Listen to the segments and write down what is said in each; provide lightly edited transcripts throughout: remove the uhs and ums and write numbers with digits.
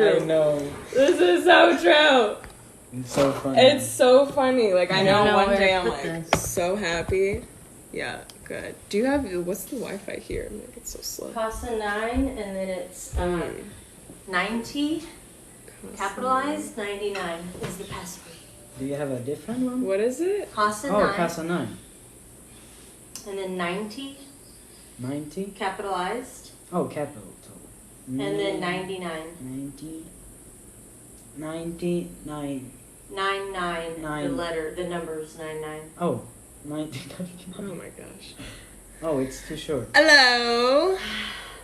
true. I know. This is so true. It's so funny. It's so funny. Like, I know one day I'm put like this. so happy. Yeah, good. Do you have, what's the Wi-Fi here? Like, it's so slow. Casa 9, and then it's 90, capitalized, 99 is the password. Do you have a different one? What is it? Casa 9, Oh, Casa 9. and then 90, 90? capitalized, Oh, capital. and then 99. 90. 99. 99, Nine. the letter, the numbers 99. Oh, 90. Oh my gosh. Oh, it's too short. Hello.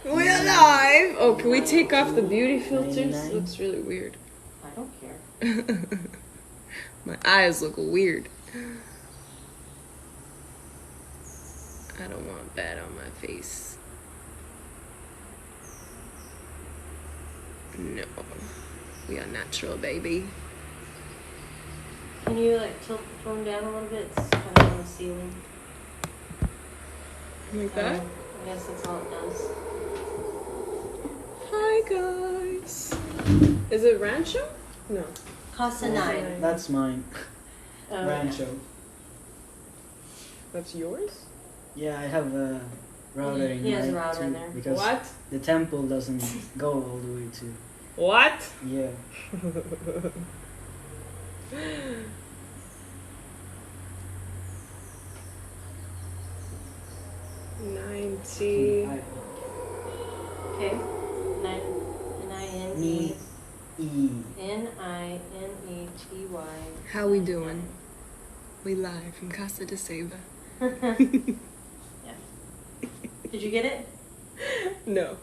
We're live. Oh, can we take off the beauty filters? 99. It looks really weird. I don't care. My eyes look weird. I don't want that on my face. No. We are natural, baby. Can you like tilt the phone down a little bit? It's kind of on the ceiling. Like that? I guess that's all it does. Hi, guys. Is it Rancho? No. Casa 9. That's mine. Oh, Rancho. That's yours? Yeah, I have a router in He has a mine router too, in there. because What? the temple doesn't go all the way to. What? Yeah. 90. Okay. N-I-N-E. N-I-N-E-T-Y. How we doing? We live from Casa de Seba. Yeah. Did you get it? No.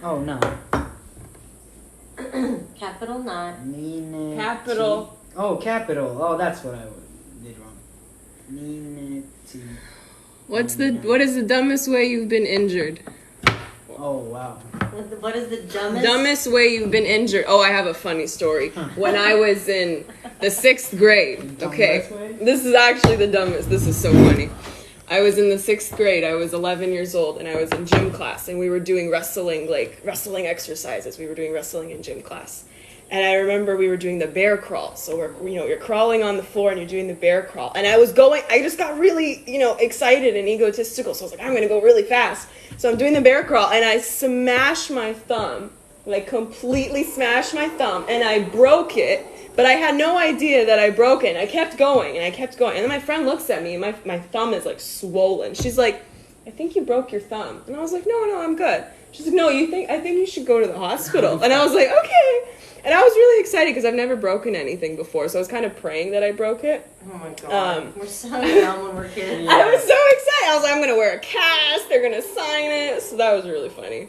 Oh no. Capital 9. Nine. Capital. Oh, capital. Oh, that's what I did wrong. What is the dumbest way you've been injured? Oh wow. What is the dumbest? Dumbest way you've been injured. Oh, I have a funny story. When I was in the 6th grade. Okay. Dumbest way? This is actually the dumbest. This is so funny. I was in the 6th grade. I was 11 years old, and I was in gym class, and we were doing wrestling exercises. We were doing wrestling in gym class. And I remember we were doing the bear crawl. So you're crawling on the floor and you're doing the bear crawl. And I just got really, excited and egotistical. So I was like, I'm going to go really fast. So I'm doing the bear crawl and I smashed my thumb, like completely smashed my thumb, and I broke it. But I had no idea that I broke it. And I kept going and I kept going. And then my friend looks at me and my thumb is like swollen. She's like, I think you broke your thumb. And I was like, no, I'm good. She's like, no, I think you should go to the hospital. And I was like, okay. And I was really excited because I've never broken anything before, so I was kind of praying that I broke it. Oh my god. We're so young when we're kids. Yeah. I was so excited. I was like, I'm going to wear a cast. They're going to sign it. So that was really funny.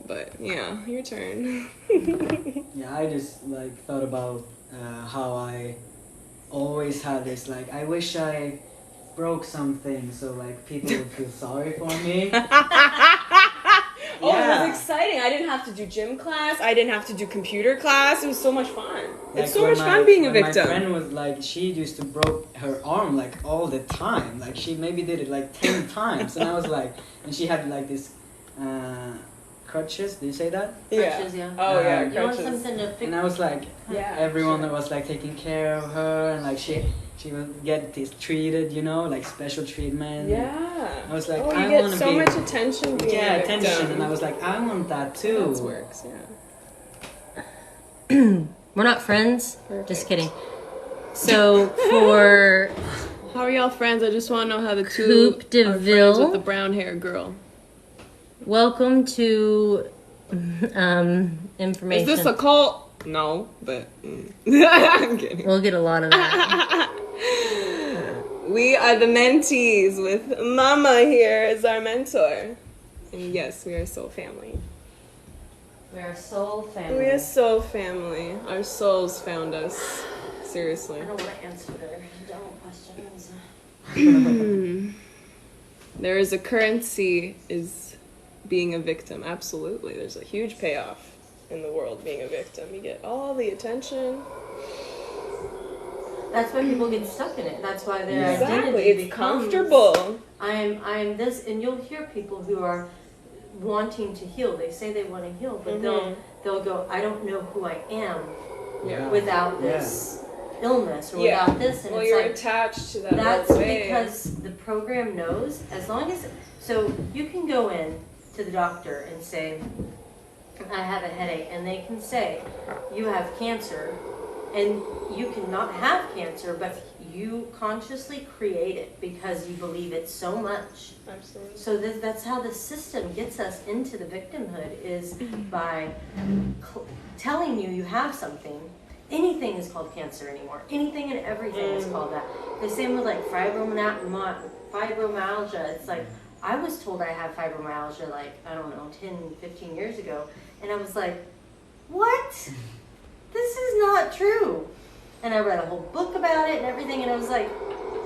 But yeah, your turn. Yeah, I just thought about how I always had this I wish I broke something so people would feel sorry for me. Oh, it was exciting. I didn't have to do gym class. I didn't have to do computer class. It was so much fun. It's so much fun being a victim. My friend was she used to broke her arm all the time. She maybe did it 10 times. And I was and she had this crutches. Do you say that? Crutches, yeah. Oh yeah, You want crutches. something to fix. And I was Yeah, everyone that was taking care of her, and she would get this treated, special treatment. Yeah. I was you I get want to so be much attention. Being a victim. attention, and I was I want that too. That works. Yeah. We're not friends. Perfect. Just kidding. So for How are y'all friends? I just want to know how the two Coupe de are friends Ville. with the brown hair girl. welcome to information. Is this a cult? No, but I'm kidding. We'll get a lot of that. We are the mentees with Mama here as our mentor. And yes, we are soul family. We're a soul family. We are soul family. Our souls found us. Seriously. I don't want to answer their dumb questions. There is a currency is being a victim. Absolutely. There's a huge payoff in the world being a victim. You get all the attention. That's why people get stuck in it. That's why their Exactly. identity It's becomes, comfortable. I am this, and you'll hear people who are wanting to heal. They say they want to heal, but they'll go, I don't know who I am Yeah. without this illness or without this. And well, it's you're like, attached to that. that's old way. because the program knows, as long as, so you can go in to the doctor and say, I have a headache, and they can say, you have cancer, and you cannot have cancer, but you consciously create it because you believe it so much. Absolutely. So that's how the system gets us into the victimhood, is by telling you have something. Anything is called cancer anymore. Anything and everything is called that. The same with like fibromyalgia. It's like, I was told I had fibromyalgia like, I don't know, 10, 15 years ago. And I was like, what? This is not true. And I read a whole book about it and everything, and I was like,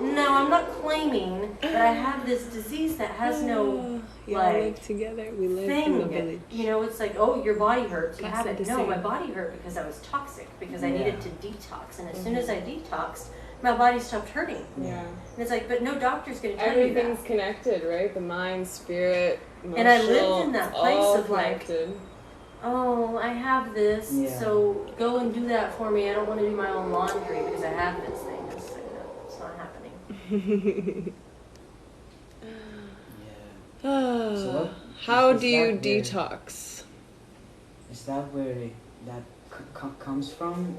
no, I'm not claiming that I have this disease that has no, you like, live together. We live thing. in the village. You know, it's like, oh, your body hurts. You That's have not it. the No, same. my body hurt because I was toxic, because I needed to detox. And as soon as I detoxed, my body stopped hurting. Yeah. And it's like, but no doctor's going to tell you Everything's that. connected, right? The mind, spirit, emotional. And I lived in that place all of like, connected. oh, I have this, so go and do that for me. I don't want to do my own laundry because I have this thing. It's like, no, it's not happening. So what, How is do you that where- detox? Is that where that comes from?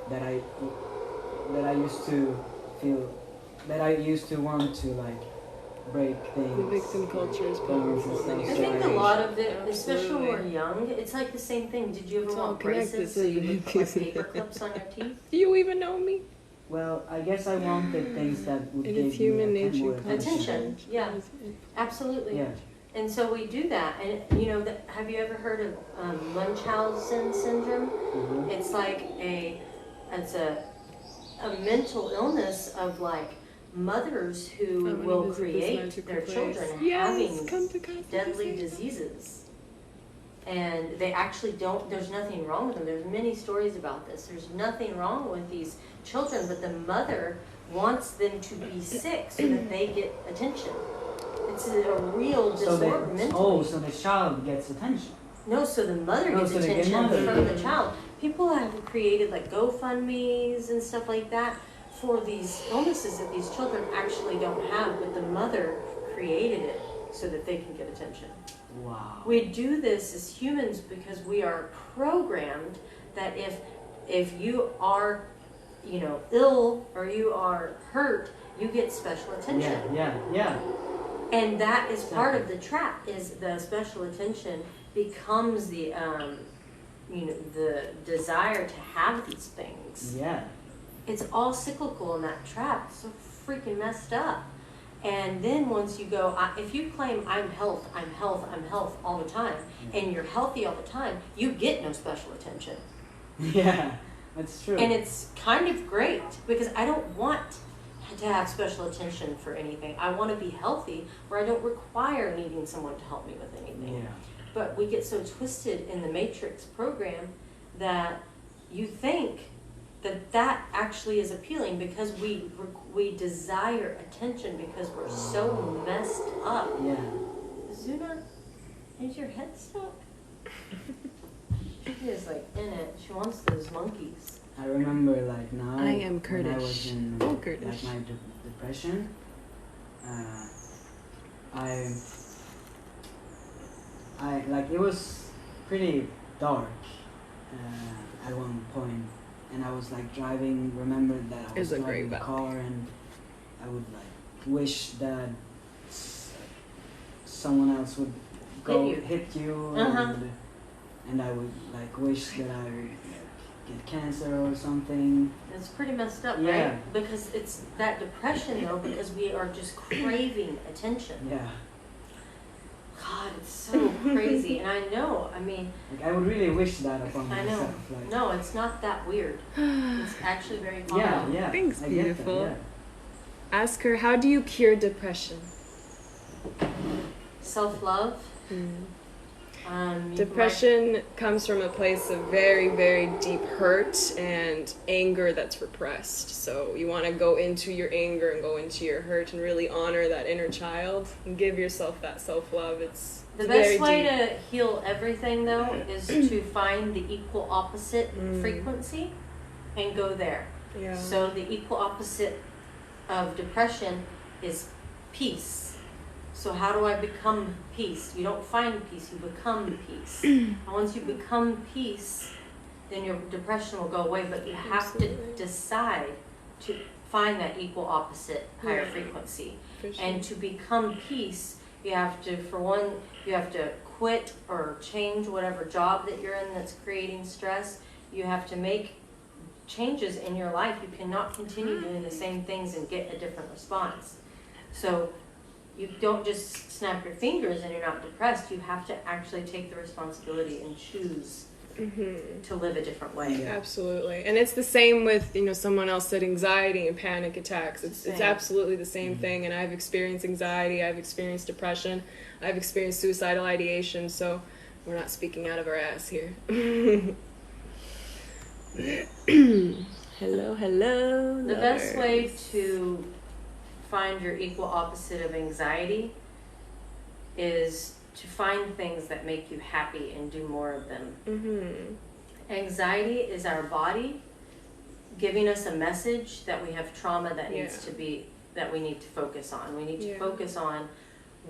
That I used to feel, that I used to want to like break things. The victim culture is powerful. and I stuff. think a lot of it, especially when Absolutely. we're young, it's like the same thing. Did you It's ever all want connected, braces so so you you would put like paper clips on your teeth? Do you even know me? Well, I guess I wanted things that would And give it's human me nature. more Attention. Yeah. Absolutely. Yeah. And so we do that. And you know, have you ever heard of Munchausen syndrome? Mhm. It's like it's a mental illness of like mothers who I wanna will visit this create magical their place. children Yes, having come to Costa deadly Rica. diseases. And they actually don't, there's nothing wrong with them. There's many stories about this. There's nothing wrong with these children, but the mother wants them to be sick so that they get attention. It's a real disorder mentally. So the child gets attention. No, so the mother No, gets so they get attention mother. from the child. People have created like GoFundMes and stuff like that for these illnesses that these children actually don't have, but the mother created it so that they can get attention. Wow. We do this as humans because we are programmed that if you are, you know, ill or you are hurt, you get special attention. Yeah. And that is part of the trap, is the special attention becomes the you know, the desire to have these things. Yeah. It's all cyclical in that trap. It's so freaking messed up. And then once you go, if you claim I'm health all the time, and you're healthy all the time, you get no special attention. Yeah, that's true. And it's kind of great because I don't want to have special attention for anything. I want to be healthy where I don't require needing someone to help me with anything. Yeah. But we get so twisted in the Matrix program that you think that actually is appealing because we desire attention because we're so messed up. Yeah. Zuna, is your head stuck? She is like in it. She wants those monkeys. I remember like now I am when I was Kurdish. in Oh, like Kurdish. my depression, I like it was pretty dark at one point, and I was like driving. Remember that I was It's a driving great the car, and I would like wish that someone else would go hit you, and I would like wish that I would get cancer or something. It's pretty messed up, Yeah. right? Because it's that depression though, because we are just craving attention. Yeah. God, it's so crazy. And I know, I mean, Like I would really wish that upon I know. myself. Like, No, it's not that weird. It's actually very common. yeah. Thanks, I get that, beautiful. yeah. Ask her, how do you cure depression? Self-love. Depression comes from a place of very, very deep hurt and anger that's repressed. So you want to go into your anger and go into your hurt and really honor that inner child and give yourself that self-love. It's The Very best way deep. to heal everything, though, is to find the equal opposite frequency and go there. Yeah. So the equal opposite of depression is peace. So how do I become peace? You don't find peace, you become peace. And once you become peace, then your depression will go away, but you have to decide to find that equal opposite higher frequency. For sure. And to become peace, you have to, for one, you have to quit or change whatever job that you're in that's creating stress. You have to make changes in your life. You cannot continue doing the same things and get a different response. So you don't just snap your fingers and you're not depressed. You have to actually take the responsibility and choose to live a different way. Yeah. Absolutely. And it's the same with, someone else said anxiety and panic attacks. It's absolutely the same thing. And I've experienced anxiety, I've experienced depression, I've experienced suicidal ideation, so we're not speaking out of our ass here. Hello, hello. The best way to find your equal opposite of anxiety is to find things that make you happy and do more of them. Anxiety is our body giving us a message that we have trauma that needs to be, that we need to focus on. We need to focus on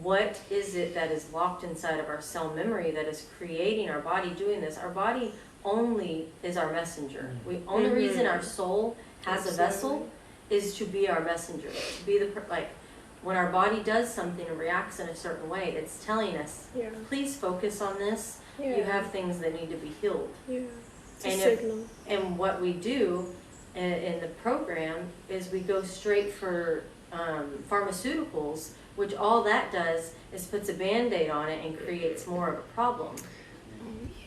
what is it that is locked inside of our cell memory that is creating our body doing this. Our body only is our messenger. The only reason our soul has a vessel is to be our messenger, to be the when our body does something and reacts in a certain way, it's telling us, please focus on this. You have things that need to be healed. It's a signal. And what we do in the program is we go straight for pharmaceuticals, which all that does is puts a Band-Aid on it and creates more of a problem. Oh, yeah.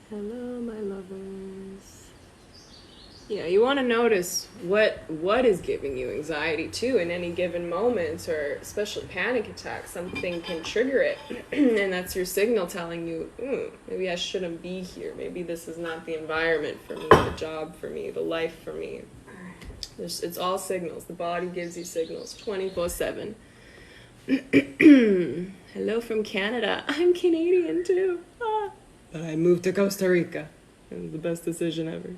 Hello, my lovers. You want to notice what is giving you anxiety too in any given moment, or especially panic attacks. Something can trigger it, and that's your signal telling you, maybe I shouldn't be here. Maybe this is not the environment for me, the job for me, the life for me. It's all signals. The body gives you signals 24/7. Hello from Canada. I'm Canadian too. But I moved to Costa Rica. It was the best decision ever.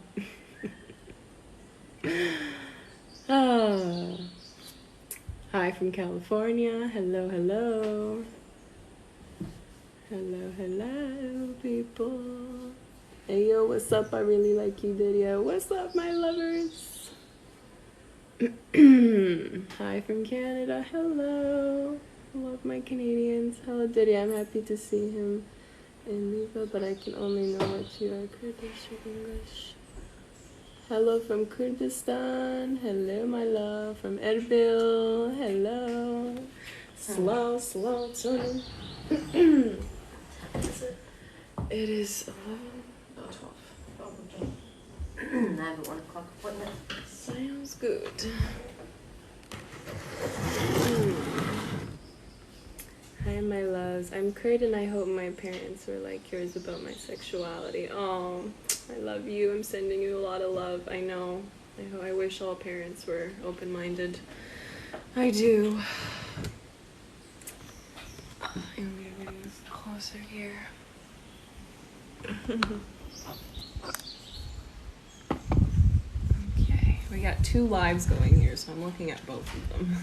Hi from California. Hello, hello. Hello, hello, people. Hey, yo, what's up? I really like you, Didia. What's up, my lovers? Hi from Canada. Hello. Love my Canadians. Hello, Didia. I'm happy to see him in Viva, but I can only know what you are, Kurdish or English. Hello from Kurdistan. Hello, my love. From Erbil. Hello. Slow, turning. It is 12. I have a 1 o'clock appointment. Sounds good. Hi, my loves. I'm Kurt, and I hope my parents were like yours about my sexuality. Oh, I love you. I'm sending you a lot of love. I know. I wish all parents were open-minded. I do. I'm gonna move closer here. Okay, we got 2 lives going here, so I'm looking at both of them.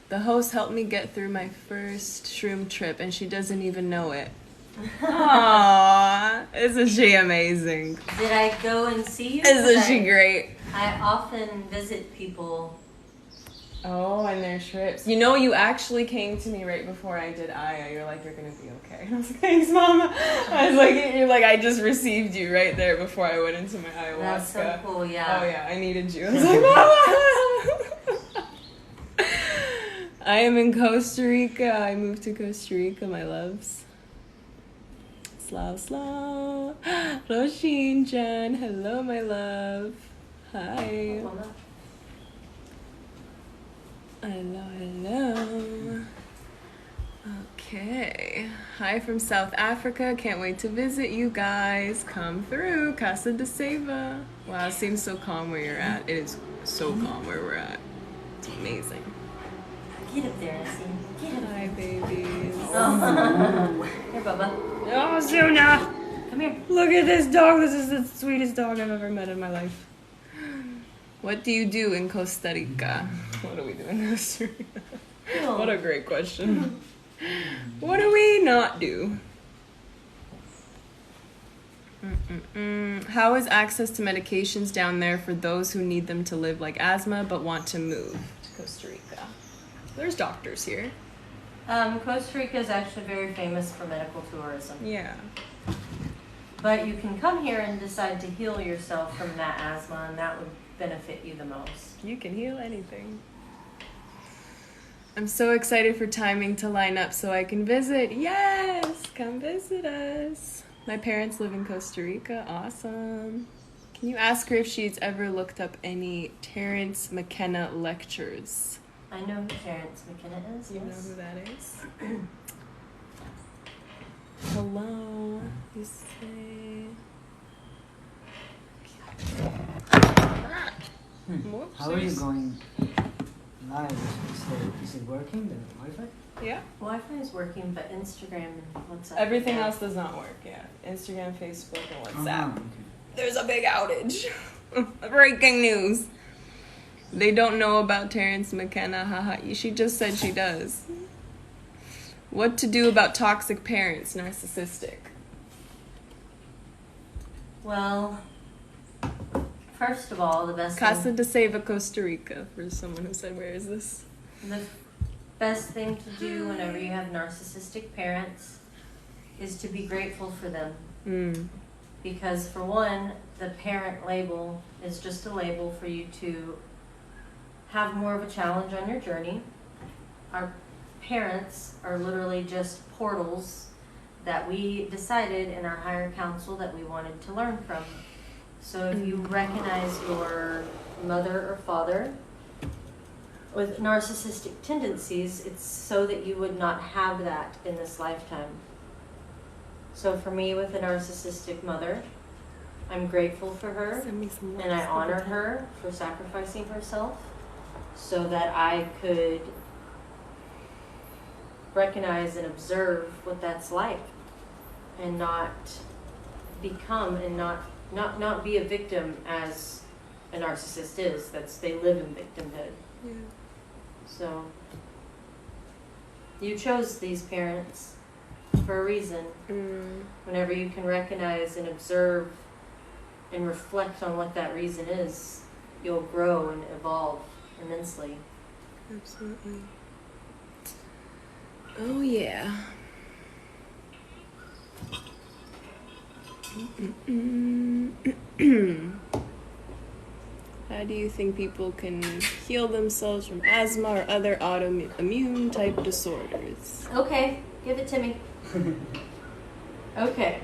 The host helped me get through my first shroom trip, and she doesn't even know it. Aww, isn't she amazing? Did I go and see you? Isn't she great? I often visit people. Oh, and their trips. You actually came to me right before I did Aya. You're like, you're gonna be okay. And I was like, thanks, Mama. I was like, you're like, I just received you right there before I went into my ayahuasca. That's so cool, yeah. Oh yeah, I needed you. I was like, Mama. I am in Costa Rica. I moved to Costa Rica, my loves. Slow. Roshin Jan. Hello, my love. Hi. Hello. Okay. Hi from South Africa. Can't wait to visit you guys. Come through. Casa de Seva. Wow, it seems so calm where you're at. It is so calm where we're at. It's amazing. Get up there, Essie. Get up Hi, babies. Oh. Here, Bubba. Oh, Zuna! Come here. Look at this dog. This is the sweetest dog I've ever met in my life. What do you do in Costa Rica? What do we do in Costa Rica? Oh. What a great question. What do we not do? How is access to medications down there for those who need them to live like asthma but want to move to Costa Rica? There's doctors here. Costa Rica is actually very famous for medical tourism. Yeah. But you can come here and decide to heal yourself from that asthma, and that would benefit you the most. You can heal anything. I'm so excited for timing to line up so I can visit. Yes! Come visit us. My parents live in Costa Rica. Awesome. Can you ask her if she's ever looked up any Terence McKenna lectures? I know who Terence McKenna is. You Yes. know who that is? Hello. You say... Whoops. How are you going live? Is it working, the Wi-Fi? Yeah. Wi-Fi is working, but Instagram and WhatsApp. Everything else does not work, yeah. Instagram, Facebook, and WhatsApp. Okay. There's a big outage. Breaking news. They don't know about Terence McKenna, haha. She just said she does. What to do about toxic parents, narcissistic? Well, first of all, the best Casa thing, de Seiva, Costa Rica, for someone who said, where is this? the best thing to do whenever you have narcissistic parents is to be grateful for them. Because for one, the parent label is just a label for you to have more of a challenge on your journey. Our parents are literally just portals that we decided in our higher council that we wanted to learn from. So if you recognize your mother or father with narcissistic tendencies, it's so that you would not have that in this lifetime. So for me, with a narcissistic mother, I'm grateful for her and I honor her for sacrificing herself so that I could recognize and observe what that's like and not become and not be a victim as a narcissist is. They live in victimhood. Yeah. So you chose these parents for a reason. Whenever you can recognize and observe and reflect on what that reason is, you'll grow and evolve immensely. Absolutely. Oh, yeah. How do you think people can heal themselves from asthma or other autoimmune type disorders? Okay, give it to me. Okay,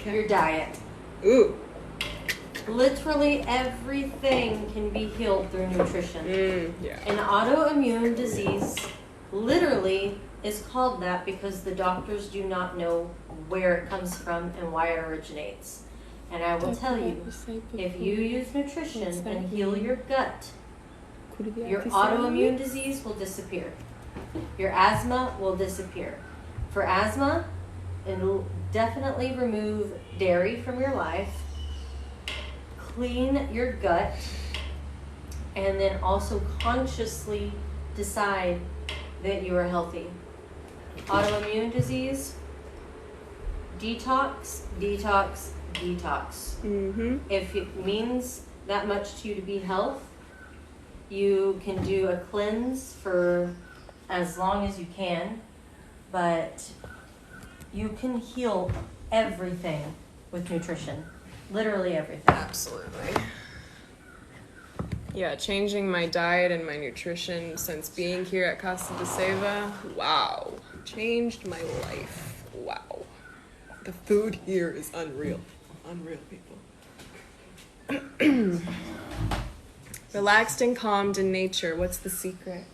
your diet. Ooh. Literally everything can be healed through nutrition. Yeah. An autoimmune disease literally is called that because the doctors do not know where it comes from and why it originates. And I will tell you, if you use nutrition and heal your gut, your autoimmune disease will disappear. Your asthma will disappear. For asthma, it'll definitely remove dairy from your life, clean your gut, and then also consciously decide that you are healthy. Autoimmune disease, detox, detox, detox. If it means that much to you to be health, you can do a cleanse for as long as you can, but you can heal everything with nutrition. Literally everything. Absolutely. Yeah, changing my diet and my nutrition since being here at Casa de Seiva, wow. Changed my life. Wow. The food here is unreal. Unreal, people. Relaxed and calmed in nature. What's the secret?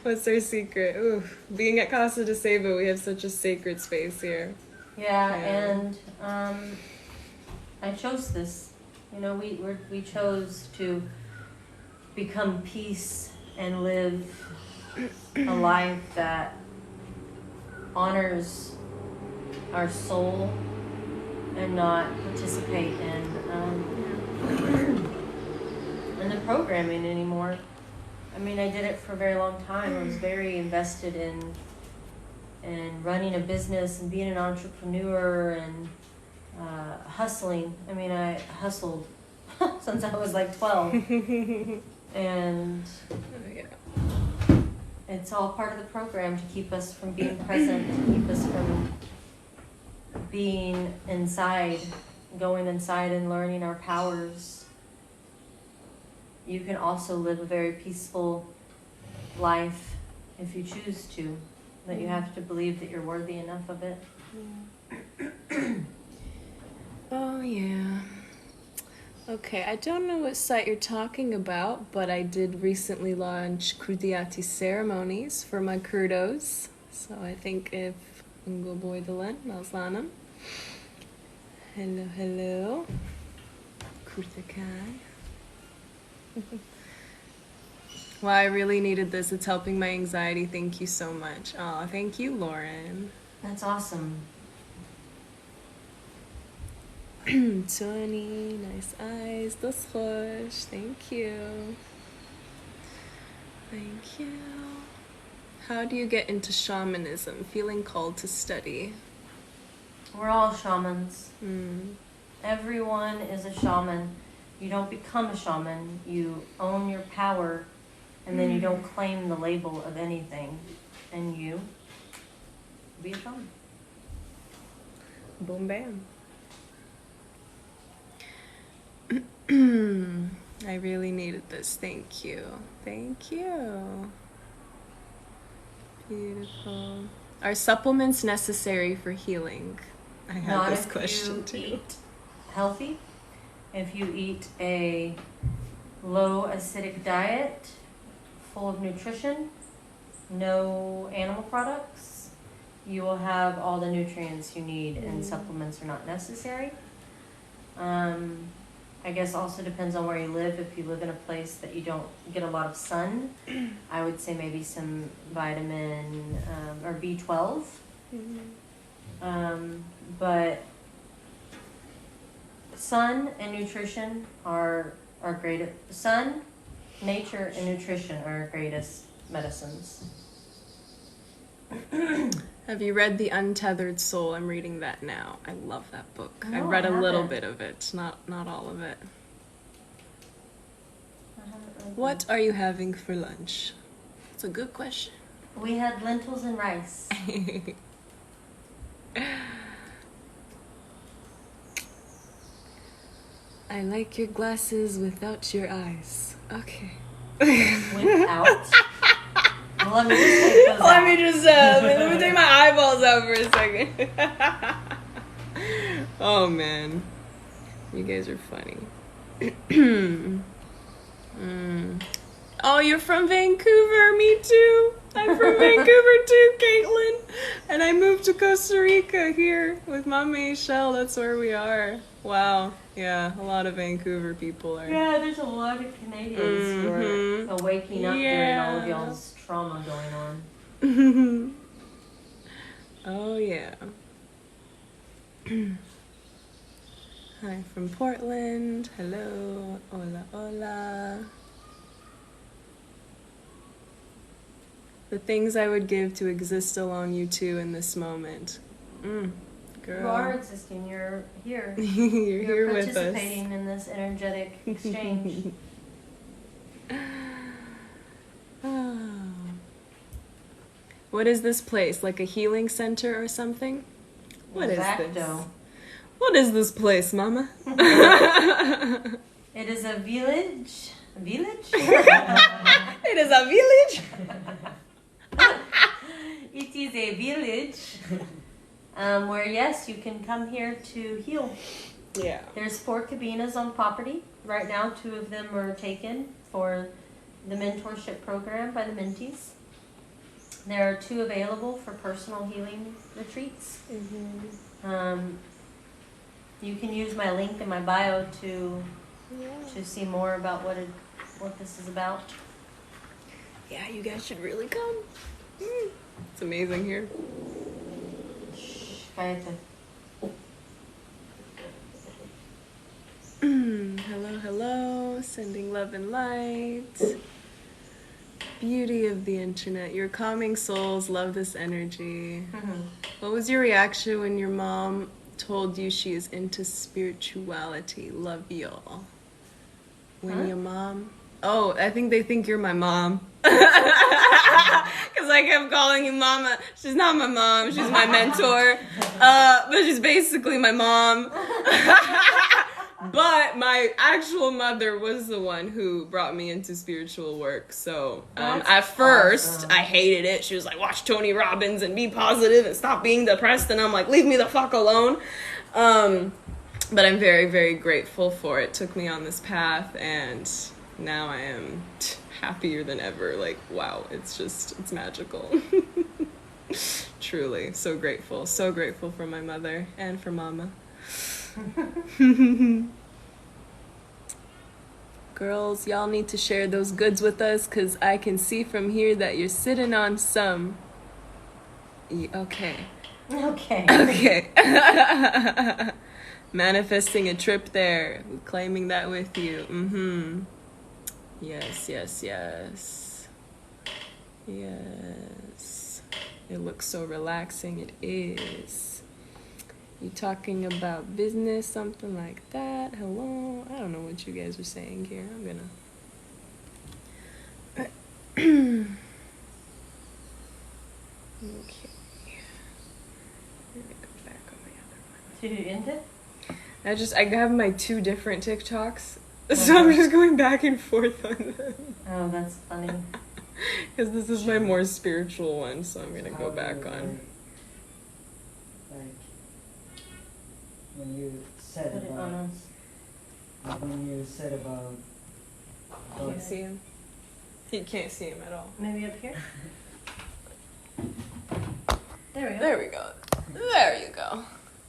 What's their secret? Ooh, being at Casa de Seiva, we have such a sacred space here. Yeah. And I chose this. You know, we chose to become peace and live a life that honors our soul and not participate in the programming anymore. I mean, I did it for a very long time. I was very invested in running a business and being an entrepreneur and hustling. I mean, I hustled since I was like 12. And it's all part of the program to keep us from being present, to keep us from being inside, going inside and learning our powers. You can also live a very peaceful life if you choose to, but you have to believe that you're worthy enough of it. Oh, yeah. Okay, I don't know what site you're talking about, but I did recently launch Krudiyati ceremonies for my Kurdos. So I think if Ungo Boydalan, Malzlanam. Hello, hello. Kurtakai. Well, I really needed this. It's helping my anxiety. Thank you so much. Oh, thank you, Lauren. That's awesome. Tony, nice eyes. Das khosh. Thank you. Thank you. How do you get into shamanism? Feeling called to study. We're all shamans. Mm. Everyone is a shaman. You don't become a shaman. You own your power, and then you don't claim the label of anything. And you be a shaman. Boom, bam. I really needed this. Thank you. Thank you. Beautiful. Are supplements necessary for healing? I had Not this if question you too. eat healthy. If you eat a low acidic diet, full of nutrition, no animal products, you will have all the nutrients you need, and supplements are not necessary. I guess also depends on where you live. If you live in a place that you don't get a lot of sun, I would say maybe some vitamin or B12. But sun and nutrition are great. Sun, nature, and nutrition are our greatest medicines. Have you read The Untethered Soul? I'm reading that now. I love that book. No, I read I a little haven't. bit of it, not all of it. I haven't read What that. are you having for lunch? It's a good question. We had lentils and rice. I like your glasses without your eyes. Okay. Without. Well, let me just take those Let out. me just let me take my eyeballs out for a second. Oh man, you guys are funny. Oh, you're from Vancouver. Me too. I'm from Vancouver too, Caitlin. And I moved to Costa Rica here with mamaixchel. That's where we are. Wow. Yeah, a lot of Vancouver people are. Yeah, there's a lot of Canadians who are waking up during all of y'all's trauma going on. Oh yeah. Hi from Portland. Hello. Hola, hola. The things I would give to exist along you two in this moment. Girl. You are existing. You're here. You're here with us. participating in this energetic exchange. Oh. What is this place? Like a healing center or something? What is this? Exacto. What is this place, Mama? It is a village. Village? It is a village. It is a village where, yes, you can come here to heal. Yeah. There's 4 cabinas on property. Right now, 2 of them are taken for the mentorship program by the mentees. There are 2 available for personal healing retreats. You can use my link in my bio to see more about what this is about. Yeah, you guys should really come. It's amazing here. Cállate. Hello, hello. Sending love and light. Beauty of the internet. Your calming souls love this energy. What was your reaction when your mom told you she is into spirituality? Love y'all. When your mom... Oh, I think they think you're my mom. Because I kept calling you mama. She's not my mom. She's my mentor. But she's basically my mom. But my actual mother was the one who brought me into spiritual work. So at first, I hated it. She was like, watch Tony Robbins and be positive and stop being depressed. And I'm like, leave me the fuck alone. But I'm very, very grateful for it. Took me on this path, and now I am happier than ever. Like, wow, it's magical. Truly, so grateful for my mother and for mama. Girls, y'all need to share those goods with us, because I can see from here that you're sitting on some. Okay. Manifesting a trip there, claiming that with you. Yes. It looks so relaxing. It is. You talking about business, something like that? Hello? I don't know what you guys are saying here. I'm gonna... Okay. I'm gonna go back on my other one. Did you end it? I have my 2 different TikToks, so I'm just going back and forth on them. Oh, that's funny. Because this is my more spiritual one, so I'm gonna go back on. Like, when you said Put it about... on us. When you said about... Can't see him. You can't see him at all. Maybe up here? There we go. There we go. There you go.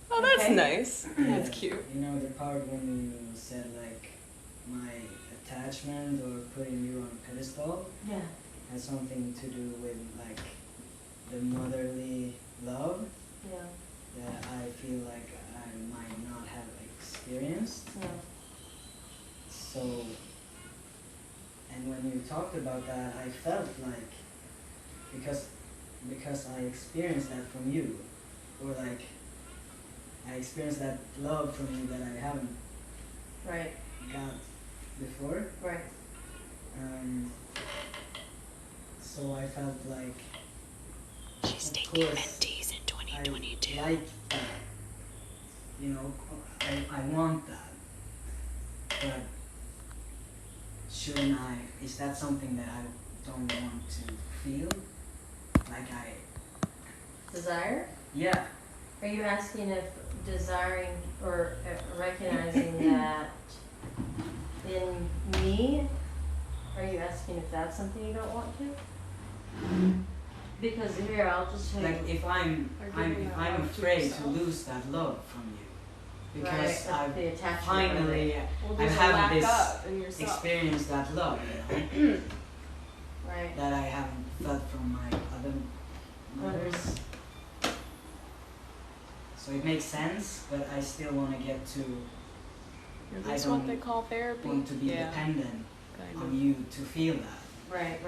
Oh, that's Okay. nice. That's cute. You know the part when you said like my attachment or putting you on a pedestal Yeah. has something to do with like the motherly love Yeah. that I feel like I might not have experienced. Yeah. So, and when you talked about that, I felt like because I experienced that from you, or like I experienced that love from you that I haven't Right. got before. Right. So I felt like She's of taking course, mentees in 2022. I like that. You know, I want that. But shouldn't I? Is that something that I don't want to feel? Like Desire? yeah. Are you asking if desiring or recognizing that in me? Are you asking if that's something you don't want to? Because here, I'll just show Like you. if I'm afraid to lose that love from you, because Right, I've the attachment. finally Well, I there's a have lack this up in yourself. experienced that love, Right. that I haven't felt from my other mothers. So it makes sense, but I still want to get to Is I this don't what they call therapy? want to be Yeah, dependent kind on of. you to feel that. Right.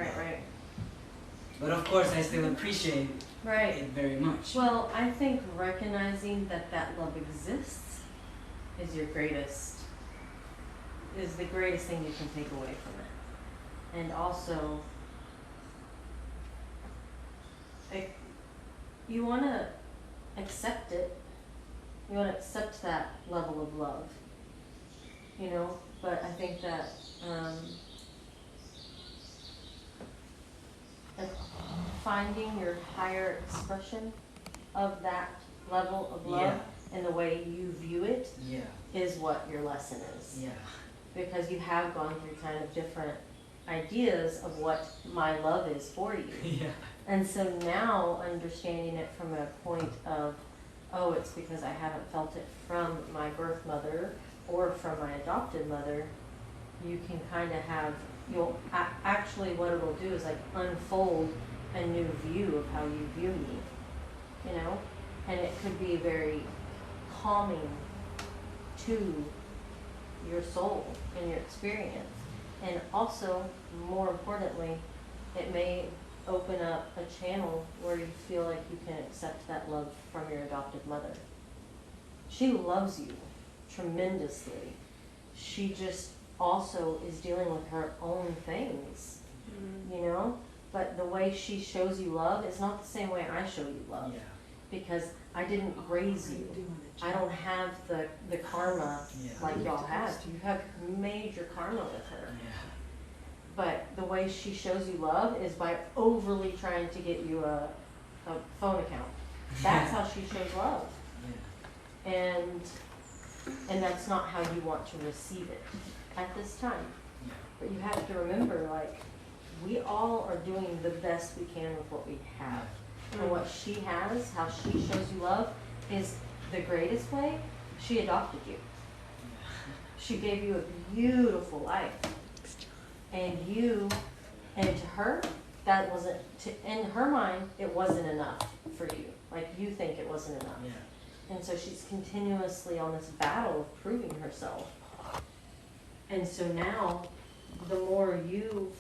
But of course, I still appreciate Right. it very much. Well, I think recognizing that love exists is the greatest thing you can take away from it. And also, you want to accept it. You want to accept that level of love. You know, but I think that like finding your higher expression of that level of love and the way you view it Yeah, is what your lesson is. yeah, Because you have gone through kind of different ideas of what my love is for you. yeah, And so now understanding it from a point of, oh, it's because I haven't felt it from my birth mother or from my adopted mother, you can kind of have you'll actually what it'll do is like unfold a new view of how you view me, you know, and it could be very calming to your soul and your experience. And also, more importantly, it may open up a channel where you feel like you can accept that love from your adopted mother. She loves you tremendously. She just also is dealing with her own things, you know? But the way she shows you love is not the same way I show you love. Yeah. Because I didn't raise you. I don't have the karma like y'all have. You have major karma with her. Yeah. But the way she shows you love is by overly trying to get you a phone account. That's how she shows love. Yeah. And that's not how you want to receive it at this time. Yeah. But you have to remember, like, we all are doing the best we can with what we have. And what she has, how she shows you love, is the greatest way. She adopted you. She gave you a beautiful life. And to her, that wasn't, in her mind, it wasn't enough for you. Like, you think it wasn't enough. Yeah. And so she's continuously on this battle of proving herself. And so now, the more you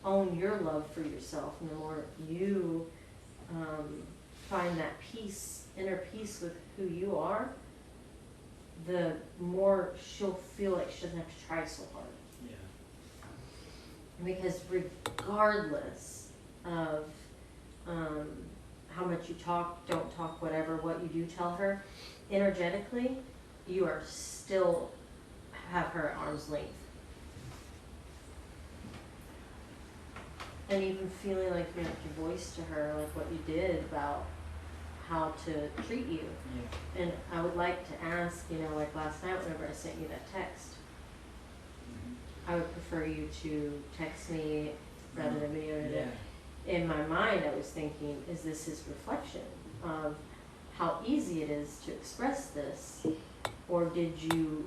own your love for yourself, and the more you find that peace, inner peace with who you are, the more she'll feel like she doesn't have to try so hard. Yeah. Because regardless of how much you talk, don't talk, whatever, what you do tell her, energetically, you are still have her at arm's length. And even feeling like you have to voice to her like what you did about how to treat you. Yeah. And I would like to ask, you know, like last night whenever I sent you that text, I would prefer you to text me rather than me. Yeah. In my mind, I was thinking, is this his reflection of how easy it is to express this? Or did you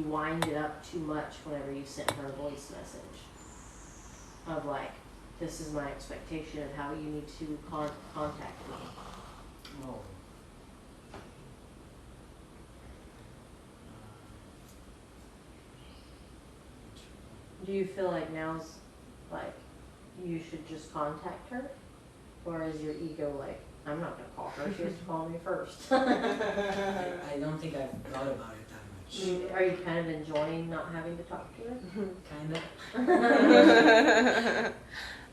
wind it up too much whenever you sent her a voice message? Of like, this is my expectation of how you need to contact me. Oh. Do you feel like now's like you should just contact her? Or is your ego like, I'm not gonna call her, she has to call me first? I don't think I've thought about it that much. Are you kind of enjoying not having to talk to her? Kind of.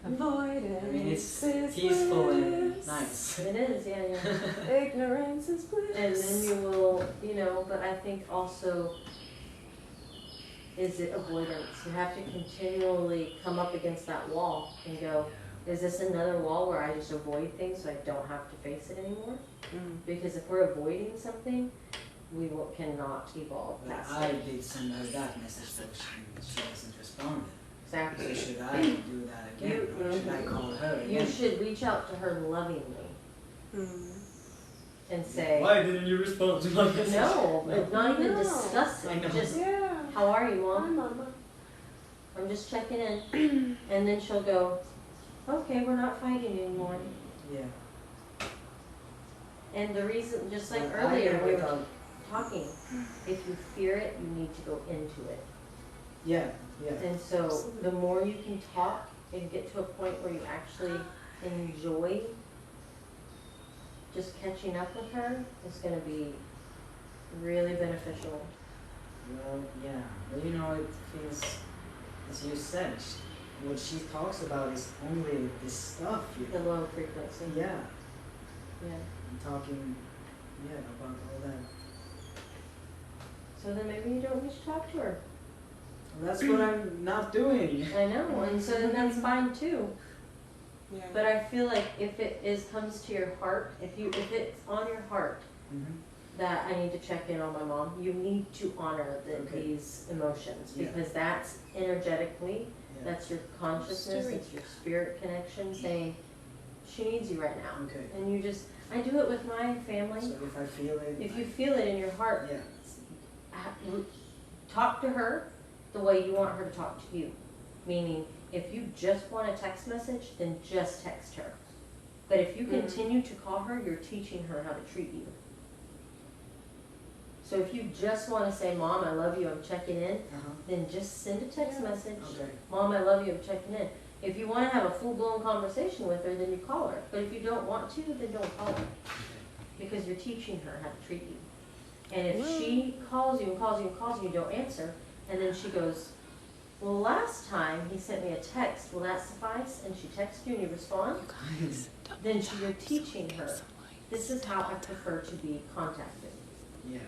Avoidance. I mean, it's peaceful and nice. It is, yeah. Ignorance is bliss. And then you will, you know, but I think also, is it avoidance? You have to continually come up against that wall and go, is this another wall where I just avoid things so I don't have to face it anymore? Because if we're avoiding something, we cannot evolve But past I it. did send her that message, but she hasn't responded. Exactly. So should I do that again? Or should I call her again? You should reach out to her lovingly and say, Why didn't you respond to my message? no, but not even discuss I it. know. Just, Yeah. how are you, Hi, Mom? Mama. I'm just checking in. And then she'll go, okay, we're not fighting anymore. Yeah. And the reason, just like But earlier, I we were without- talking, if you fear it, you need to go into it. Yeah, yeah. And so the more you can talk and get to a point where you actually enjoy just catching up with her, is going to be really beneficial. Well, yeah. But you know, it feels, as you said, what she talks about is only this stuff. The low frequency. Yeah. Yeah. I'm talking, yeah, about all that. So then maybe you don't need to talk to her. Well, that's what I'm not doing. I know, and so then that's fine too. Yeah. But I feel like if it comes to your heart, if it's on your heart that I need to check in on my mom, you need to honor these emotions, Yeah. because that's energetically, Yeah. that's your consciousness, it's your spirit connection saying, she needs you right now. Okay. And you just, I do it with my family. So if I feel it, If you feel it in your heart, yeah. talk to her. the way you want her to talk to you. Meaning, if you just want a text message, then just text her. But if you continue to call her, you're teaching her how to treat you. So if you just want to say, Mom, I love you, I'm checking in, then just send a text message. Okay. Mom, I love you, I'm checking in. If you want to have a full-blown conversation with her, then you call her. But if you don't want to, then don't call her. Because you're teaching her how to treat you. And if she calls you and calls you and calls you, you don't answer, and then she goes, well, last time he sent me a text, will that suffice? And she texts you and you respond, then you're teaching her, this is how I prefer to be contacted. Yeah.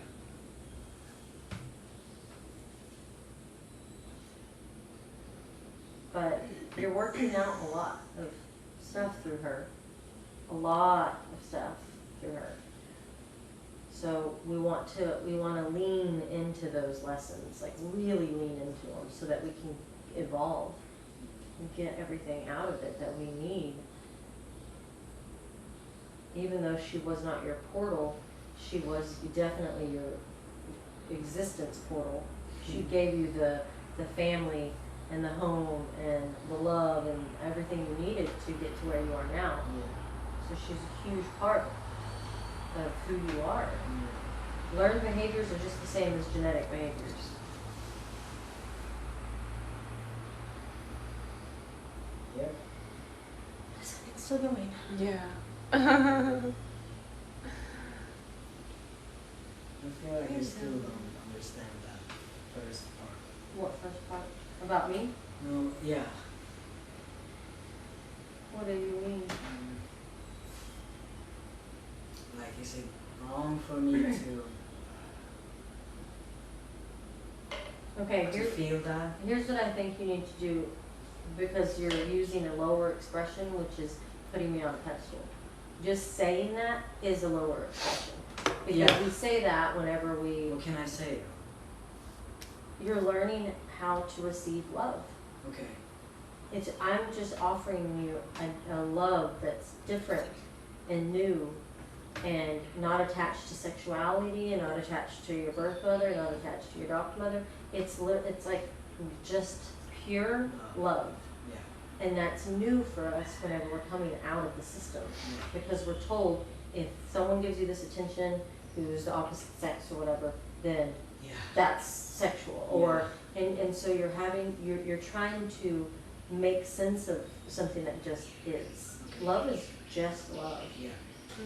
But you're working out a lot of stuff through her. A lot of stuff through her. So we want to lean into those lessons, like really lean into them so that we can evolve and get everything out of it that we need. Even though she was not your portal, she was definitely your existence portal. She gave you the family and the home and the love and everything you needed to get to where you are now. So she's a huge part of who you are. Learned behaviors are just the same as genetic behaviors. Yep. It's still going. Yeah. I feel like I still don't understand that first part. What first part? About me? No, yeah. What do you mean? Like, is it wrong for me to Okay, feel that? here's what I think you need to do, because you're using a lower expression, which is putting me on a pedestal. Just saying that is a lower expression. Because we say that whenever What can I say? you're learning how to receive love. Okay. I'm just offering you a love that's different and new and not attached to sexuality and not attached to your birth mother, not attached to your adopted mother. It's like just pure love. Yeah. And that's new for us whenever we're coming out of the system. Because we're told if someone gives you this attention who's the opposite sex or whatever, then that's sexual. Or and so you're trying to make sense of something that just is. Okay. Love is just love. Yeah.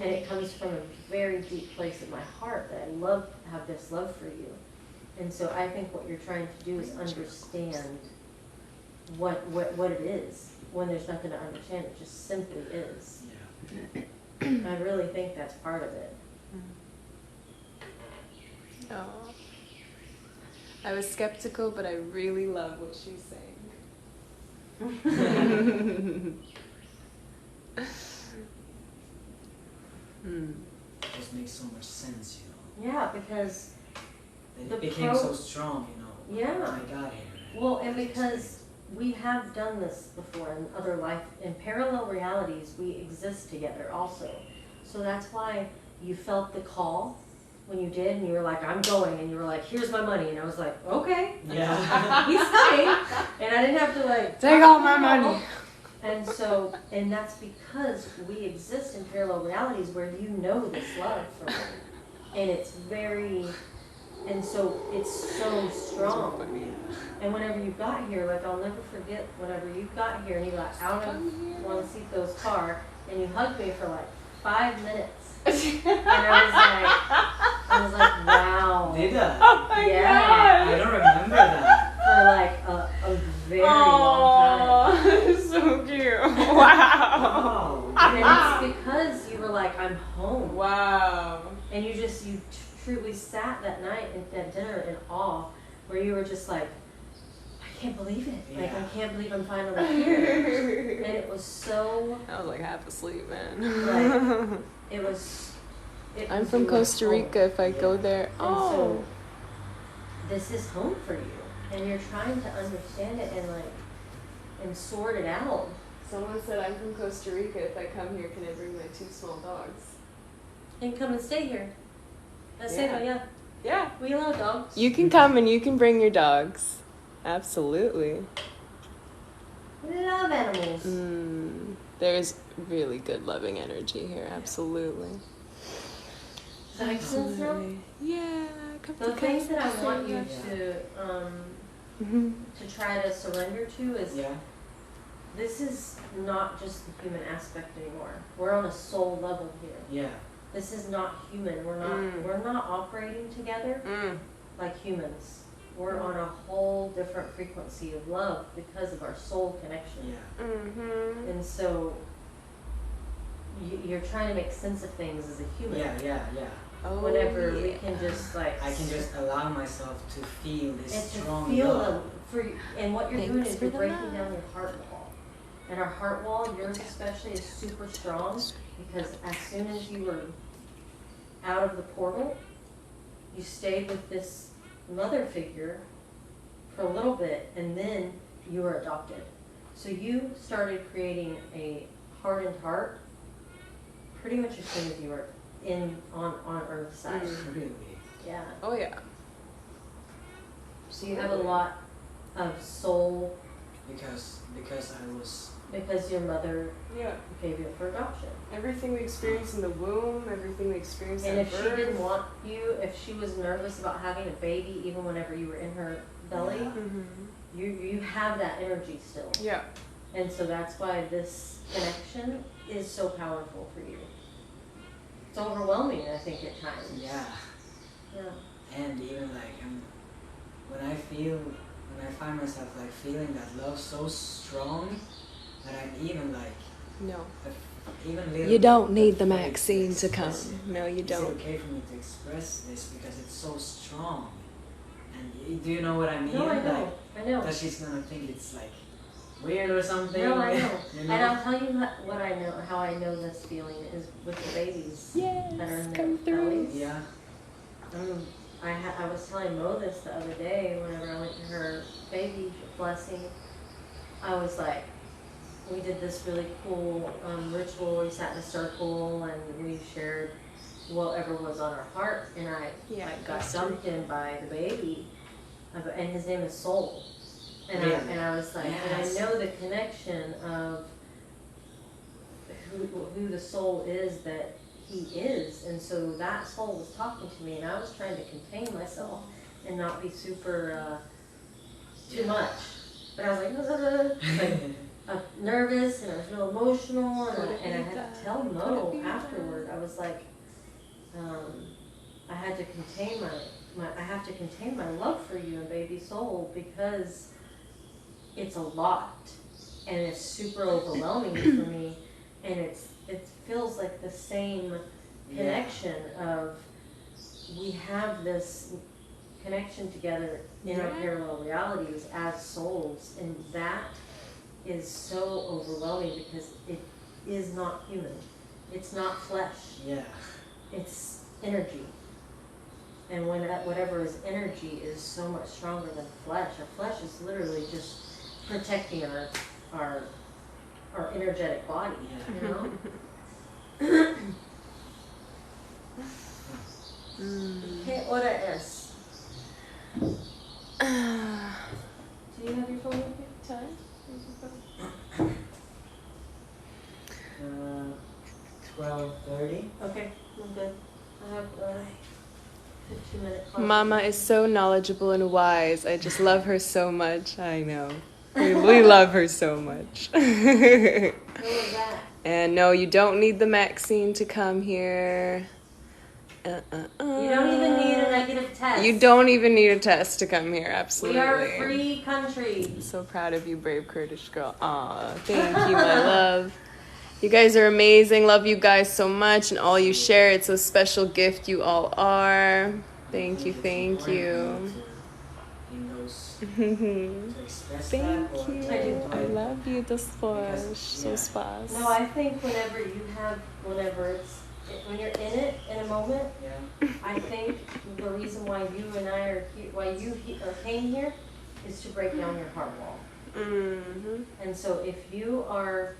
And it comes from a very deep place in my heart that I have this love for you. And so I think what you're trying to do is understand what it is. When there's nothing to understand, it just simply is. Yeah. I really think that's part of it. Oh. I was skeptical, but I really love what she's saying. It just makes so much sense, you know. Yeah, because And The it became pro- so strong, you know. Yeah. When I got here. well, and because we have done this before in other life, in parallel realities, we exist together also. So that's why you felt the call when you did, and you were like, I'm going, and you were like, here's my money, and I was like, okay, Yeah. he's coming, and I didn't have to like, Take all my money. And so, and that's because we exist in parallel realities where you know this love from me. And it's very, and so it's so strong. And whenever you got here, like I'll never forget whenever you got here and you got out of Juancito's car and you hugged me for like 5 minutes. And I was like, wow. Did I? Oh my Yeah. I don't remember that. For like a very long time. Oh, so cute. Wow. Oh. And it's because you were like, I'm home. Wow. And you truly sat that night at dinner in awe, where you were just like, I can't believe it. Like, I Yeah. can't believe I'm finally here. And it was so, I was like half asleep, man. like, it was I'm from Costa Rica. If I go there, And so, this is home for you. And you're trying to understand it and sort it out. Someone said I'm from Costa Rica. If I come here, can I bring my 2 small dogs? And come and stay here. Yeah. Yeah. Yeah. We allow dogs. You can come and you can bring your dogs. Absolutely. Love animals. There's really good loving energy here. Absolutely. Does that make sense now? Yeah. The things that I want you to try to surrender to is this is not just the human aspect anymore. We're on a soul level here. Yeah. This is not human. We're not operating together like humans. We're on a whole different frequency of love because of our soul connection. Yeah. And so you're trying to make sense of things as a human. Yeah. Whenever we can just like I can just allow myself to feel this and strong to feel love. and what you're doing is you're breaking love. down your heart wall. And our heart wall, yours especially, is super strong because as soon as you were out of the portal, you stayed with this mother figure for a little bit and then you were adopted. So you started creating a hardened heart pretty much as soon as you were on Earth's side. Really? Yeah. Oh yeah. So you have a lot of soul Because your mother Yeah. gave you for adoption. Everything we experience in the womb, everything we experience And at if she birth. didn't want you, if she was nervous about having a baby, even whenever you were in her belly, you have that energy still. Yeah. And so that's why this connection is so powerful for you. It's overwhelming, I think, at times. Yeah. And even like when I find myself like feeling that love so strong that I'm even like No. even little. You don't need the afraid Maxine to come. express it. No, you It's don't. okay for me to express this because it's so strong. And do you know what I mean? No, I know. Like, I know. that she's gonna think it's like weird or something. No, I know. You know? And I'll tell you what I know, how I know this feeling is with the babies that are in their come through. bellies. Yeah. I was telling Mo this the other day whenever I went to her baby blessing. I was like, we did this really cool ritual. We sat in a circle and we shared whatever was on our heart. And I got dumped in by the baby, and his name is Soul. And Really? I was like, and I know the connection of who the soul is that he is, and so that soul was talking to me, and I was trying to contain myself and not be super too much. But I was like nervous, and I was real emotional, and I had to tell Mo afterward. I was like, I had to contain my love for you and baby soul because it's a lot, and it's super overwhelming for me, and it feels like the same connection of we have this connection together in our parallel realities as souls, and that is so overwhelming because it is not human. It's not flesh. Yeah. It's energy. And when whatever is energy is so much stronger than flesh. Our flesh is literally just protecting our energetic body, you know? ¿Qué hora es? Do you have your phone with you? Time? 12:30. Okay, I'm good. I have 15-minute class. Mama is so knowledgeable and wise. I just love her so much. I know. We love her so much. Who was that? And no, you don't need the Maxine to come here. You don't even need a negative test. You don't even need a test to come here. Absolutely. We are a free country. I'm so proud of you, brave Kurdish girl. Aw, thank you, my love. You guys are amazing. Love you guys so much, and all you share. It's a special gift you all are. Thank you, thank you. To express Thank that, or you. to do I it. love you. Das Because, so yeah. spas. No, I think when you're in it in a moment, Yeah. I think the reason why you and I are here, came here, is to break down your heart wall. Mm-hmm. And so if you are,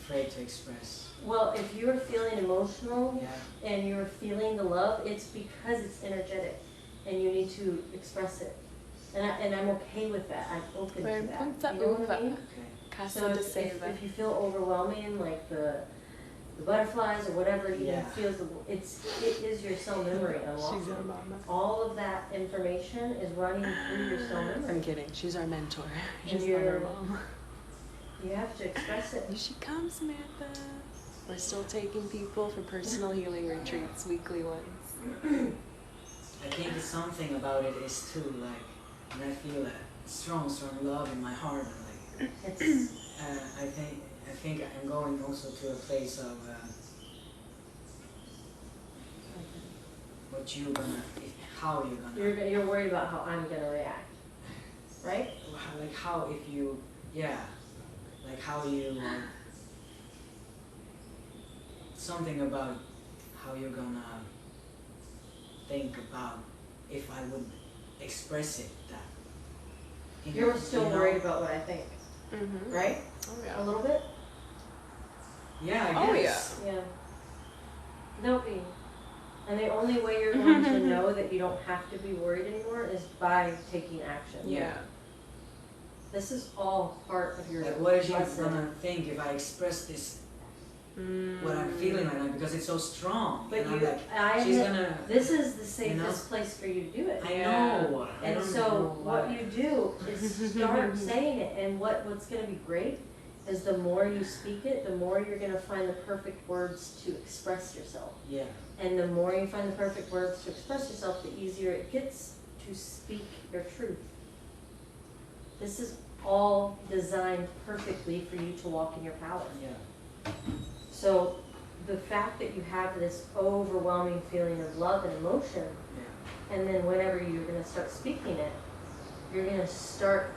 Afraid to express. if you're feeling emotional Yeah. and you're feeling the love, it's because it's energetic, and you need to express it. And I'm okay with that. I'm open Bem, to ponta that. You know what I uva. mean? Okay. Casa So de if Seiva. you feel overwhelming, like the butterflies or whatever even Yeah. feels, it is your cell memory unlocking. She's our mama. All of that information is running through your cell memory. I'm kidding. She's our mentor. And She's not our mom. You have to express it. You should come, Samantha. We're still taking people for personal healing retreats, weekly ones. I think something about it is too, like, when I feel a strong love in my heart, like, It's I think I'm going also to a place of what you gonna, how you gonna, you're worried about how I'm gonna react, right? like how if you, yeah, like how you, something about how you're gonna think about if I would express it that. You're still you know? worried about what I think, Mm-hmm. right? Oh, A yeah. little bit? Yeah, I Oh, guess. Yeah. Don't be. And the only way you're going to know that you don't have to be worried anymore is by taking action. Yeah. This is all part of your Like what is she lesson. gonna think if I express this, Mm. what I'm feeling right now, because it's so strong. But and I'm like, she's gonna, this is the safest you know? place for you to do it. I Yeah. know. I And don't so know what why. you do is start saying it, and what's going to be great is the more you speak it, the more you're going to find the perfect words to express yourself. Yeah. And the more you find the perfect words to express yourself, the easier it gets to speak your truth. This is all designed perfectly for you to walk in your power. Yeah. So the fact that you have this overwhelming feeling of love and emotion, Yeah. and then whenever you're going to start speaking it, you're going to start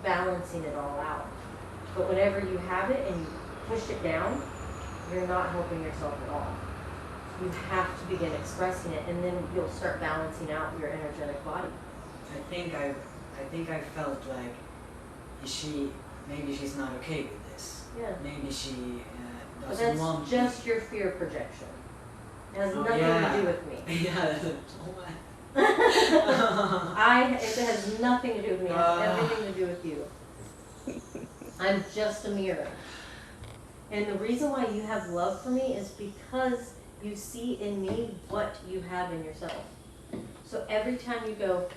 balancing it all out. But whenever you have it and you push it down, you're not helping yourself at all. You have to begin expressing it, and then you'll start balancing out your energetic body. I think I felt like maybe she's not okay with this. Yeah. Maybe she But doesn't that's want just your fear projection. It has Oh, nothing yeah. to do with me. Yeah. It has nothing to do with me. It has everything to do with you. I'm just a mirror. And the reason why you have love for me is because you see in me what you have in yourself. So every time you go,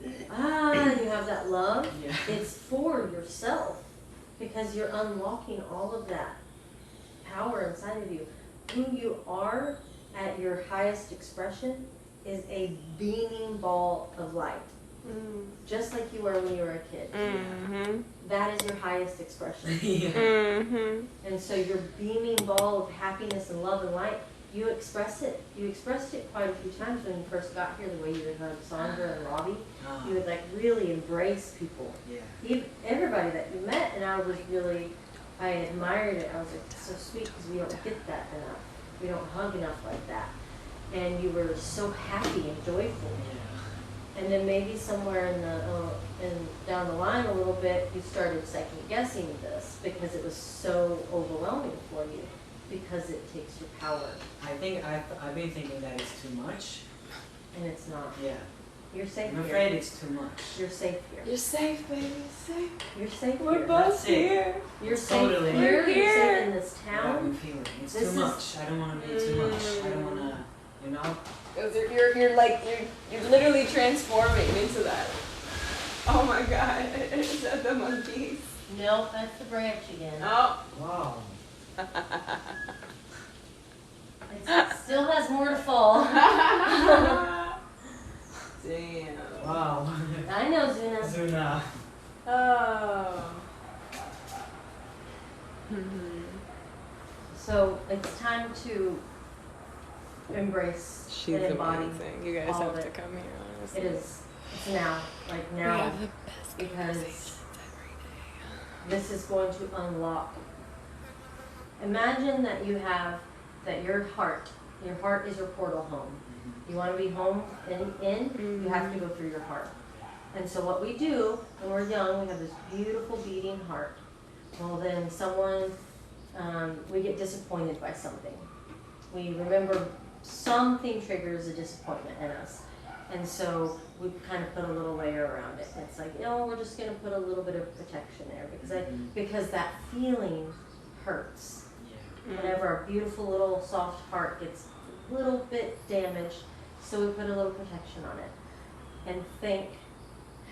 and you have that love, Yeah. it's for yourself. Because you're unlocking all of that power inside of you. Who you are at your highest expression is a beaming ball of light. Mm. Just like you were when you were a kid. Mm-hmm. That is your highest expression. Yeah. Mm-hmm. And so your beaming ball of happiness and love and light, you express it. You expressed it quite a few times when you first got here, the way you would hug Sandra and Robbie. Oh, You would like really embrace people. yeah. Everybody that you met, and I admired it. I was like, it's so sweet because we don't get that enough. We don't hug enough like that. And you were so happy and joyful. Yeah. And then maybe somewhere down the line a little bit, you started second guessing this because it was so overwhelming for you, because it takes your power, I think I've been thinking that it's too much. and it's not. Yeah. You're safe I'm here. afraid it's too much. You're safe here. You're safe, baby. Safe. You're safe We're here. both That's it. here. You're safe Totally. here. We're You're here. safe in this Yeah, I've been town. feeling it's This too is- much. I don't want to be too much. I don't want to, you know. You're literally transforming into that. Oh my God! Is that the monkeys? No, that's the branch again. Oh. Wow. It still has more to fall. Damn. Wow. I know, Zuna. Zuna. Oh. Mm-hmm. So it's time to embrace She's and embody. amazing. You guys all have of to it. come here, honestly. It is. It's now. Like We now. have the best because conversations every day. This is going to unlock. Imagine that you have, that your heart is your portal home. You want to be home you have to go through your heart. And so what we do when we're young, we have this beautiful beating heart. Well, then we get disappointed by something. We remember something triggers a disappointment in us. And so we kind of put a little layer around it. It's like, we're just going to put a little bit of protection there because that feeling hurts. Yeah. Whenever our beautiful little soft heart gets a little bit damaged, so we put a little protection on it. And think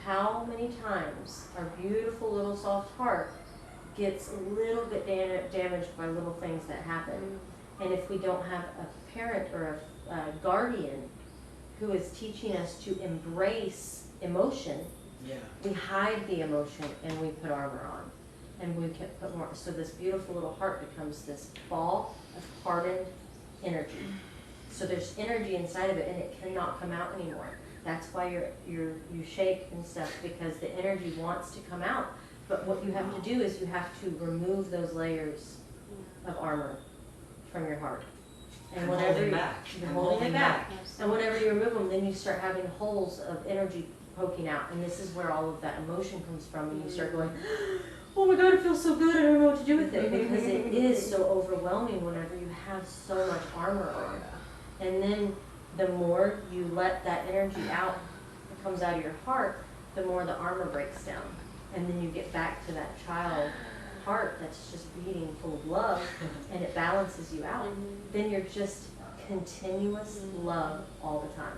how many times our beautiful little soft heart gets a little bit damaged by little things that happen. And if we don't have a parent or a guardian who is teaching us to embrace emotion, we hide the emotion and we put armor on. And we can put more, so this beautiful little heart becomes this ball of hardened energy. So there's energy inside of it and it cannot come out anymore. That's why you shake and stuff, because the energy wants to come out. But what you have to do is you have to remove those layers of armor from your heart. And whenever you're holding it back. And whenever you remove them, then you start having holes of energy poking out. And this is where all of that emotion comes from. And you start going, oh my God, it feels so good. I don't know what to do with it. Because it is so overwhelming whenever you have so much armor on. And then the more you let that energy out, that comes out of your heart, the more the armor breaks down. And then you get back to that child heart that's just beating full of love, and it balances you out. Then you're just continuous love all the time.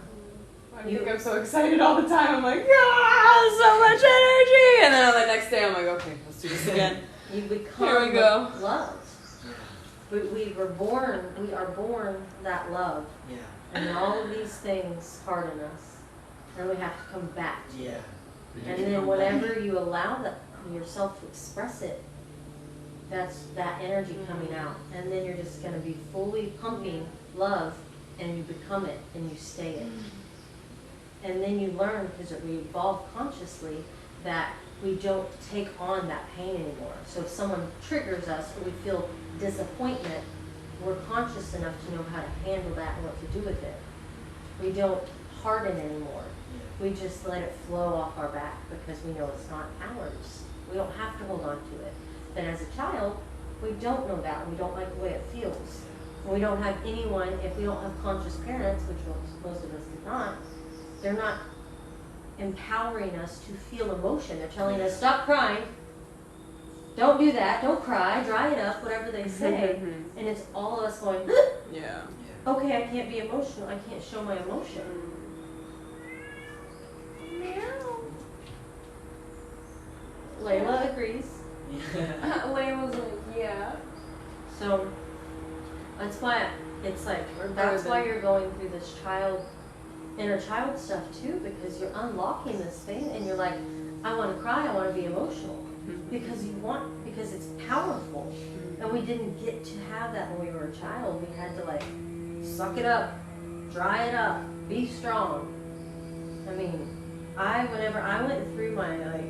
I think I'm so excited all the time. I'm like, so much energy! And then on the next day, I'm like, okay, let's do this again. You become Here we go. loved. We are born that love. Yeah. And all of these things harden us. And we have to come back. Yeah. And then whenever you allow yourself to express it, that's that energy coming out. And then you're just going to be fully pumping love, and you become it, and you stay it. And then you learn, because we evolve consciously, that we don't take on that pain anymore. So if someone triggers us or we feel disappointment, we're conscious enough to know how to handle that and what to do with it. We don't harden anymore. We just let it flow off our back because we know it's not ours. We don't have to hold on to it. Then as a child, we don't know that. We don't like the way it feels. We don't have anyone, if we don't have conscious parents, which most of us did not, they're not empowering us to feel emotion. They're telling us, stop crying, don't do that, don't cry, dry it up, whatever they say. And it's all of us going, okay, I can't be emotional, I can't show my emotion. Layla agrees. Layla's like, yeah. So that's why it's like, that's why you're going through this inner child stuff too, because you're unlocking this thing and you're like, I want to cry, I want to be emotional. Because it's powerful. And we didn't get to have that when we were a child. We had to like suck it up, dry it up, be strong. I mean, whenever I went through my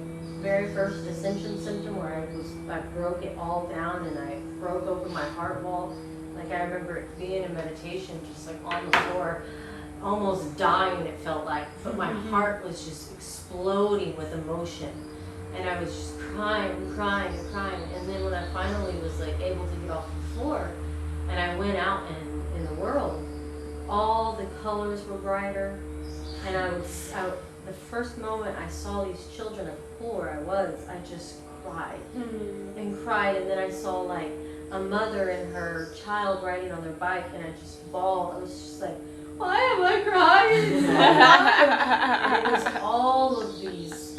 very first ascension symptom where I broke it all down and I broke open my heart wall. Like I remember it being in meditation, just like on the floor, almost dying it felt like, but my heart was just exploding with emotion. And I was just crying. And then when I finally was like able to get off the floor and I went out in the world, all the colors were brighter. And the first moment I saw these children at the pool where I was, I just cried and cried. And then I saw like a mother and her child riding on their bike, and I just bawled. I was just like, why am I crying? And it was all of these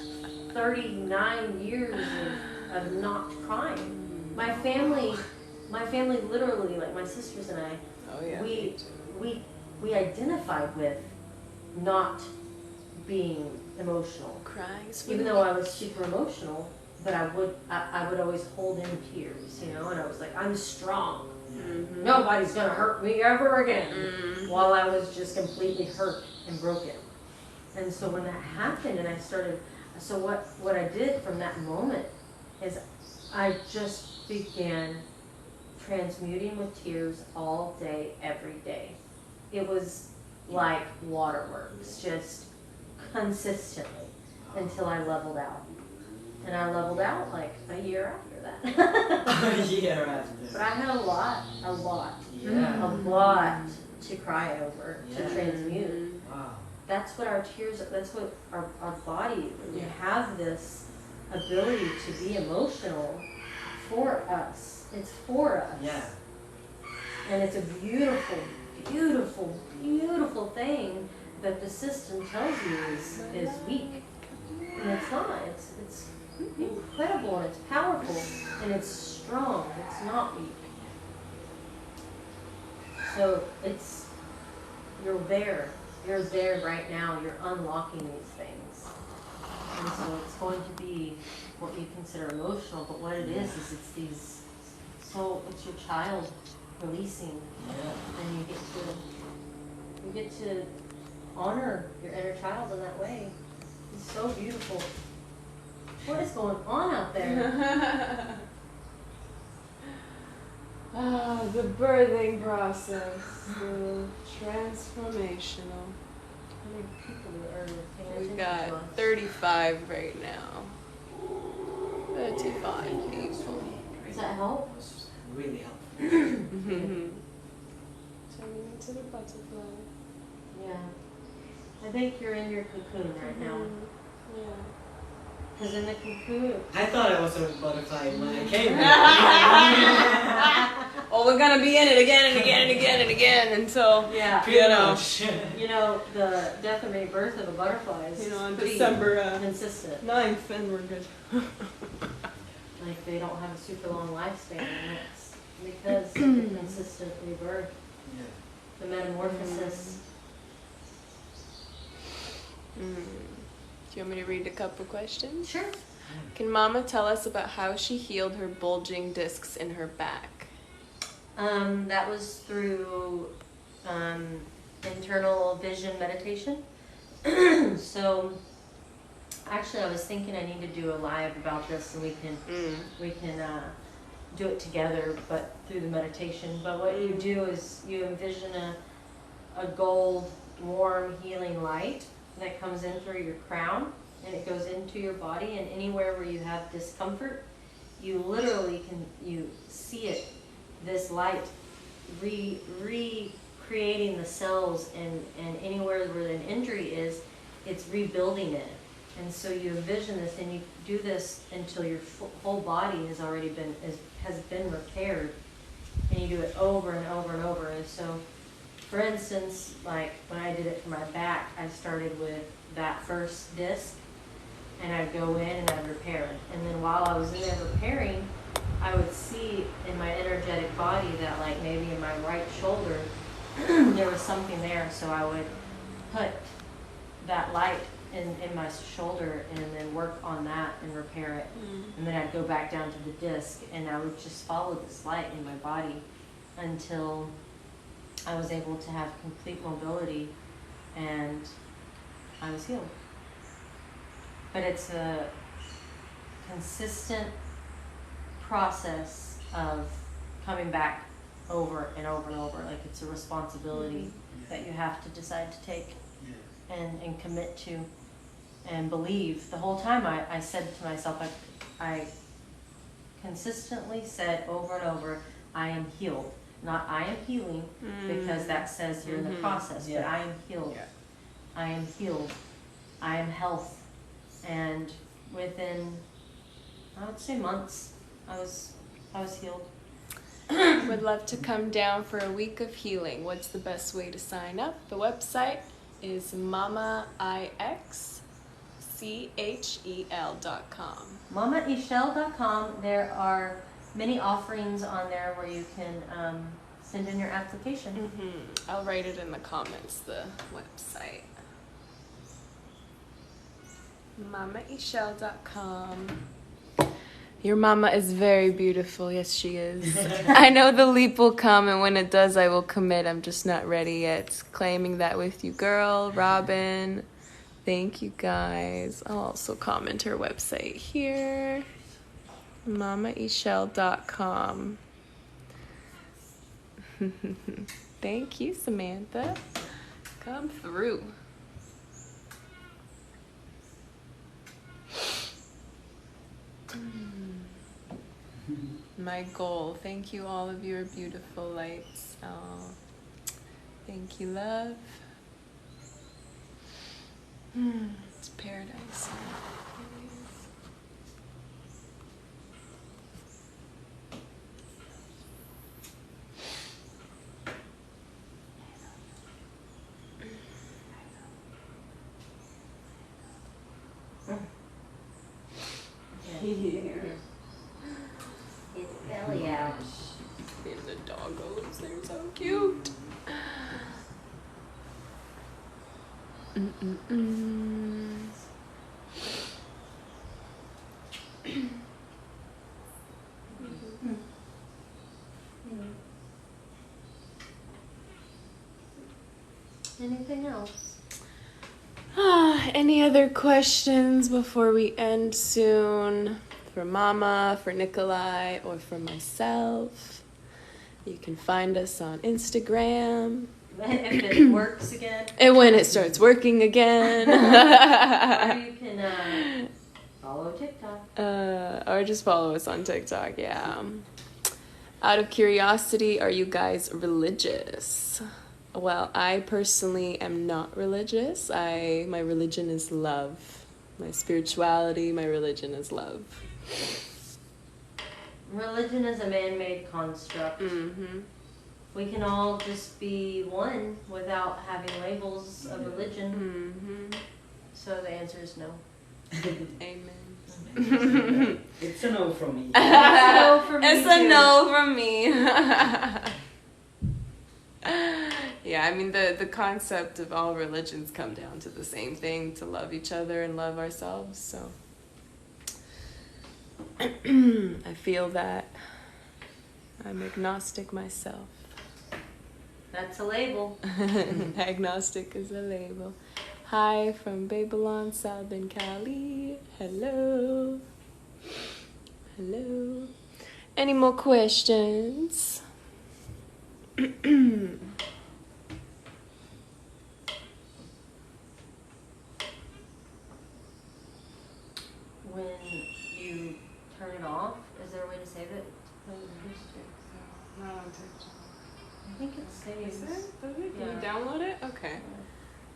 39 years of not crying. My family literally, like my sisters and I, we identified with not being emotional. Crying. Even though I was super emotional, but I would always hold in tears, and I was like, I'm strong. Nobody's gonna hurt me ever again. While I was just completely hurt and broken. And so when that happened, and I started, so what I did from that moment is I just began transmuting with tears all day, every day. It was like waterworks, just consistently until I leveled out. And I leveled out like a year after that. A year after. But I had a lot Yeah. to cry over, to transmute. Wow. that's what our tears, that's what our body, we Yeah. have this ability to be emotional for us. It's for us. Yeah. And it's a beautiful, beautiful, beautiful thing that the system tells you is weak. And it's not. It's incredible and it's powerful and it's strong. It's not weak. So it's, you're there. You're there right now. You're unlocking these things. And so it's going to be what you consider emotional, but what it is it's these, so it's your child releasing, and you get to honor your inner child in that way. It's so beautiful. What is going on out there? The birthing process, the transformational. How many people are paying We've attention to got us? 35 right now. 35 people. Does that help? It was really helpful. Turning into the butterfly. Yeah. I think you're in your cocoon right now. Yeah. Because in the cocoon. I thought I was a butterfly when I came. Well, we're gonna be in it again and again and again and again until Yeah. Pretty you know. much. You know, the death and rebirth of a butterfly is On pretty December consistent. 9th, and we're good. Like they don't have a super long lifespan, and that's because the consistent rebirth, the metamorphosis. Do you want me to read a couple questions? Sure. Can Mama tell us about how she healed her bulging discs in her back? That was through internal vision meditation. So actually I was thinking I need to do a live about this so we can do it together, but through the meditation. But what you do is you envision a gold, warm, healing light that comes in through your crown, and it goes into your body, and anywhere where you have discomfort, you literally you see it, this light recreating the cells, and anywhere where an injury is, it's rebuilding it. And so you envision this, and you do this until your whole body has already been repaired, and you do it over and over and over. And so, for instance, like when I did it for my back, I started with that first disc, and I'd go in and I'd repair it. And then while I was in there repairing, I would see in my energetic body that like maybe in my right shoulder there was something there, so I would put that light in my shoulder and then work on that and repair it. And then I'd go back down to the disc, and I would just follow this light in my body until I was able to have complete mobility and I was healed. But it's a consistent process of coming back over and over and over. Like it's a responsibility that you have to decide to take and commit to and believe. The whole time I said to myself, I consistently said over and over, I am healed. Not I am healing, because that says you're in the process, but I am healed. Yeah. I am healed. I am health. And within, I would say months, I was healed. Would love to come down for a week of healing. What's the best way to sign up? The website is mamaixchel.com. mamaixchel.com. There are many offerings on there where you can send in your application. I'll write it in the comments, the website. mamaixchel.com. Your mama is very beautiful. Yes, she is. I know the leap will come, and when it does, I will commit. I'm just not ready yet. Claiming that with you, girl. Robin. Thank you, guys. I'll also comment her website here. mamaixchel.com. Thank you, Samantha. Come through. My goal. Thank you, all of your beautiful lights. Oh, thank you, love. It's paradise. Here. His belly out. And the doggos, they're so cute. Anything else? Any other questions before we end soon? For Mama, for Nikolai, or for myself? You can find us on Instagram. If it works again. And when it starts working again. Or you can follow TikTok. Or just follow us on TikTok, yeah. Out of curiosity, are you guys religious? Well, I personally am not religious. My religion is love. My spirituality, my religion is love. Religion is a man-made construct. Mm-hmm. We can all just be one without having labels of religion. Mm-hmm. So the answer is no. Amen. It's a no from me. It's a no for me. It's a no from me. Yeah, I mean, the concept of all religions come down to the same thing, to love each other and love ourselves, so I feel that I'm agnostic myself. That's a label. Agnostic is a label. Hi from Babylon, Southern Cali. Hello. Hello. Any more questions? When you turn it off, is there a way to save it? I think it saves. Can you Yeah. download it? Okay.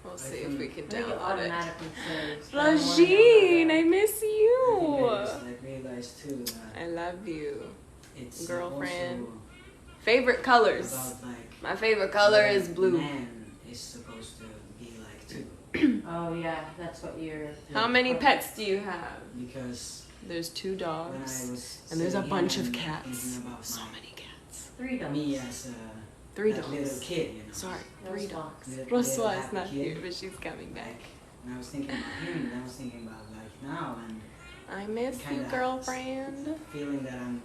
We'll see if we can I think it download it. automatically saves. but I wanna Rajeen, I download miss I you. just realized too I that love you. it's Girlfriend. also Favorite colors. about like My favorite color what is blue. Man is supposed to be like too, Oh yeah, that's what you're. How many pets do you have? because There's 2 when I dogs. was And there's a sitting bunch here of and cats. thinking about So my- many cats. 3 dogs. me as a 3 that little dogs. kid, you know. Sorry, No 3 swat. dogs. Little Roswa is happy not kid. here, but she's coming back. Like, when I was thinking about him, and I was thinking about like now and I miss you, kinda girlfriend. feeling that I'm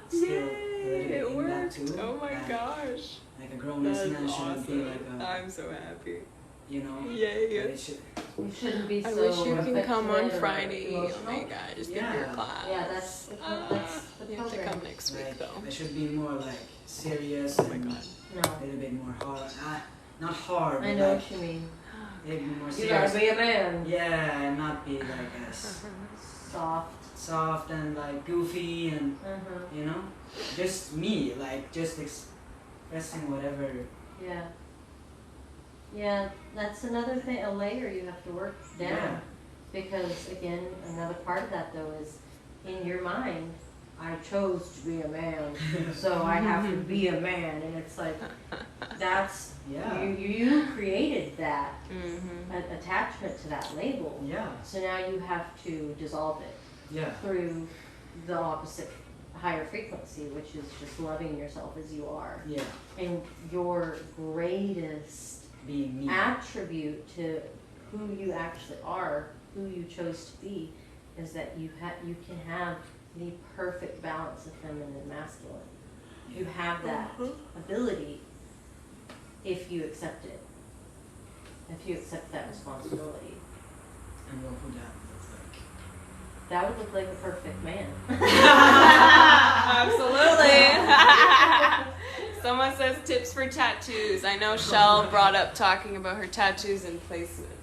Still a little Yay! bit It in that worked. too. Oh my Like, gosh. like a grown-ass That's man shouldn't be awesome. like a, I'm so happy. you know. Yay. But it should, You shouldn't be I so. wish you can come on affectionate or Friday. Oh emotional. my god, just Yeah. give your class. Yeah, that's the You have to program. come next week like, though. it should be more like serious Oh my and god. No, a little bit more hard. Not hard, I but know like what you mean. a little bit more You gotta serious. be a man. Yeah, and not be like as Soft. soft and like goofy and you know, just me, like just expressing whatever. Yeah. Yeah, that's another thing, a layer you have to work down. Yeah. Because again, another part of that though is in your mind, I chose to be a man, so I have to be a man, and it's like that's Yeah. you created that Mm-hmm. attachment to that label. Yeah. So now you have to dissolve it Yeah. through the opposite higher frequency, which is just loving yourself as you are. Yeah. And your greatest Being me. attribute to who you actually are, who you chose to be, is that you can have the perfect balance of feminine and masculine. You have that ability if you accept it. If you accept that responsibility. And what would that look like? That would look like a perfect man. Absolutely. Someone says tips for tattoos. I know Shell brought up talking about her tattoos and placements.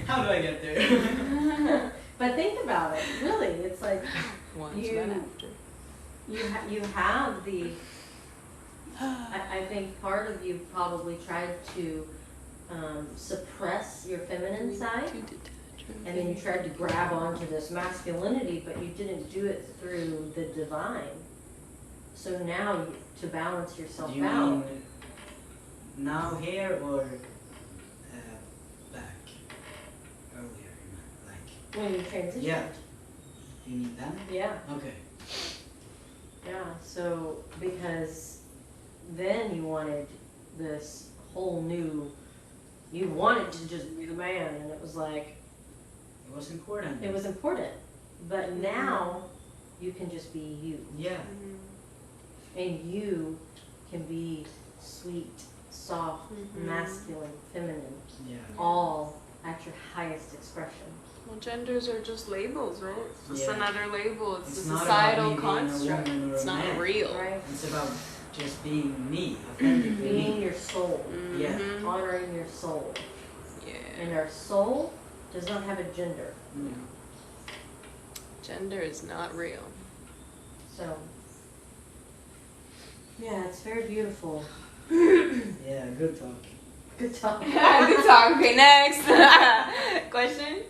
How do I get there? But think about it, really, it's like Once, You- but after. you have the. I think part of you probably tried to suppress your feminine side, To detach from and then you things. tried to grab onto this masculinity, but you didn't do it through the divine. So now, to balance yourself Do you out, mean now here or back earlier? Like, when you transitioned. Yeah. you need that? Yeah. Okay. Yeah, so because then you wanted this whole new, you wanted to just be the man, and it was like, It was important. it was important. But now you can just be you. Yeah. And you can be sweet, soft, masculine, feminine, Yeah. all at your highest expression. Well, genders are just labels, right? It's just Yeah. another label. It's It's a not societal about me being a construct. woman or It's a not man. real. Right? It's about just being me, authentically Being me. your soul. Yeah. Mhm. Honoring your soul. Yeah. And our soul does not have a gender. Yeah. Gender is not real. So, yeah, it's very beautiful. Yeah, good talk. Good talk. Good talk. Okay, next question.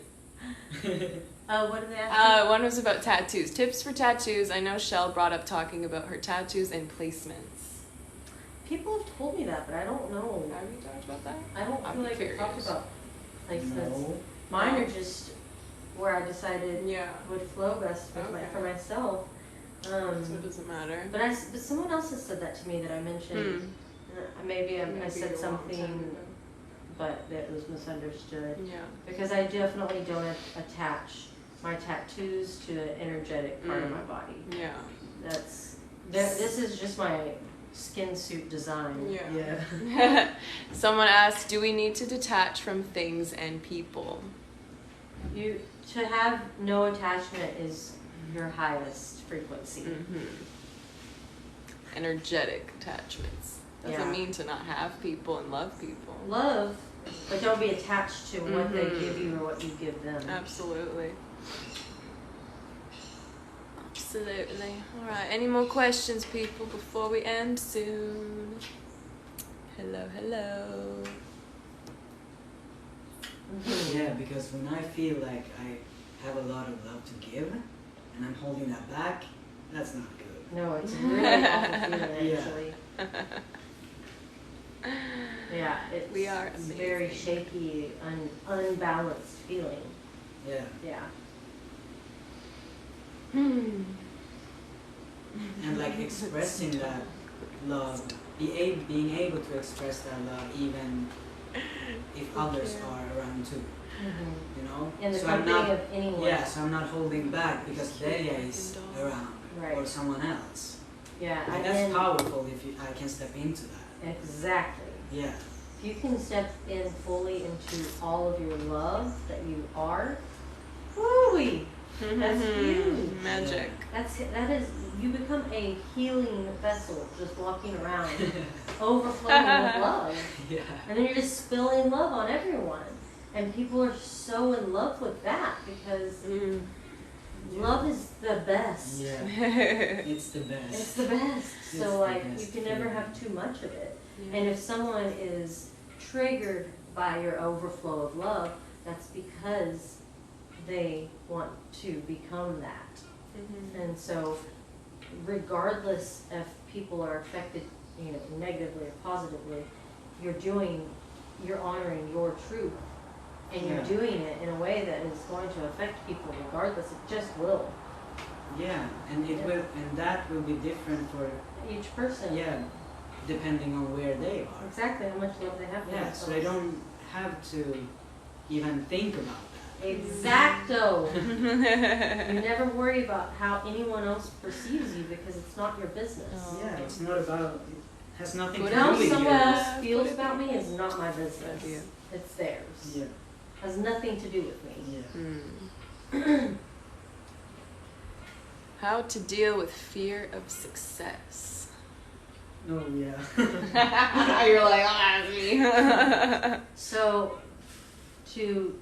What did they ask? One was about tattoos. Tips for tattoos. I know Shell brought up talking about her tattoos and placements. People have told me that, but I don't know. Have you talked about that? I don't I'm feel like we talked curious. about placements. No. Mine are just where I decided Yeah. would flow best with Okay. for myself. So it doesn't matter. But someone else has said that to me that I mentioned. Maybe I Maybe said a long time something, ago. but that was misunderstood. Yeah. Because I definitely don't attach my tattoos to an energetic part of my body. Yeah. This is just my skin suit design. Yeah. Yeah. Someone asked, do we need to detach from things and people? To have no attachment is your highest frequency. Energetic attachments. Doesn't Yeah. mean to not have people and love people. Love, but don't be attached to what they give you or what you give them. Absolutely. Absolutely. All right. Any more questions, people, before we end soon? Hello, hello. Yeah, because when I feel like I have a lot of love to give and I'm holding that back, that's not good. No, it's really awful feeling, Yeah. actually. Yeah, it's We are very amazing. shaky, unbalanced feeling. Yeah. Yeah. And like expressing that love, being able to express that love even if others are around too, you know? In the So I'm company not, of anyone. yeah, so I'm not holding back because Delia is around or Right. someone else. Yeah, Like, and that's then, powerful if I can step into that. exactly. Yeah. If you can step in fully into all of your love that you are, woo-wee, that's huge. Magic. That is, you become a healing vessel just walking around, overflowing with love. Yeah. And then you're just spilling love on everyone. And people are so in love with that because love is the best. Yeah. It's the best. It's the best. It's So the like best you can never feeling. have too much of it. And if someone is triggered by your overflow of love, that's because they want to become that. And so regardless if people are affected, negatively or positively, you're honoring your truth. And you're Yeah. doing it in a way that is going to affect people regardless. It just will. Yeah, and it will, and that will be different for Each person. depending on where they are. Exactly how much love they have for Yeah, themselves. so they don't have to even think about that. Exacto. You never worry about how anyone else perceives you because it's not your business. Oh. Yeah, it's not about. It has nothing Put to it do How with someone you. else Put feels it about in me your- is not my business. Yeah. It's theirs. Yeah, Has nothing to do with me. yeah. How to deal with fear of success. Oh yeah. You're like, oh, that's me. So, to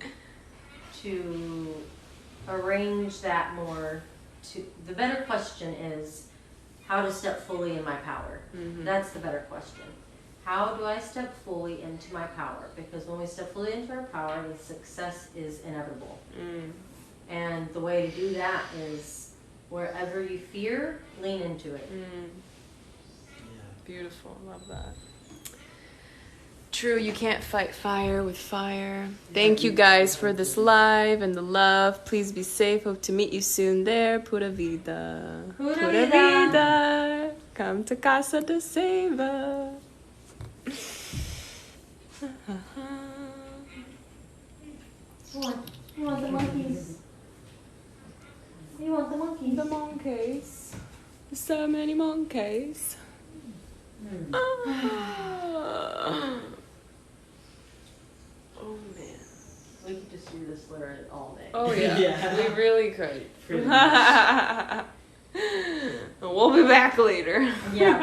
arrange that more, the better question is how to step fully in my power. That's the better question. how do I step fully into my power? Because when we step fully into our power, the success is inevitable. And the way to do that is wherever you fear, lean into it. Beautiful. Love that. True, you can't fight fire with fire. Thank you guys for this live and the love. Please be safe. Hope to meet you soon there. Pura vida. Pura vida. Vida. Come to Casa de Seiva. You want the monkeys? You want the monkeys? The monkeys. There's so many monkeys. Oh man. We could just do this literally all day. Oh yeah. Yeah. We really could. Pretty much. We'll be back later. Yeah,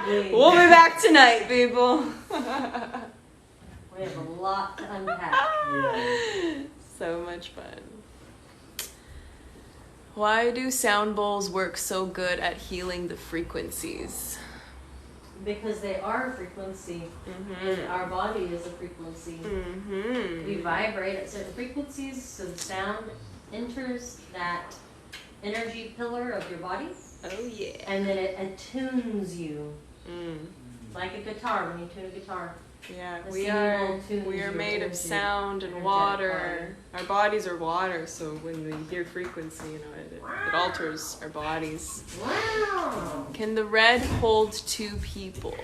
probably. We'll be back tonight, people. We have a lot to unpack. Yeah. So much fun. Why do sound bowls work so good at healing the frequencies? Because they are a frequency, and our body is a frequency. We vibrate at certain frequencies, so the sound enters that energy pillar of your body. Oh yeah. And then it attunes you. Like a guitar, when you tune a guitar. Yeah, The we singing are bowl tunes your made of energy- sound and energetic water. Our bodies are water, so when we hear frequency, it alters our bodies. Wow! Can the red hold two people?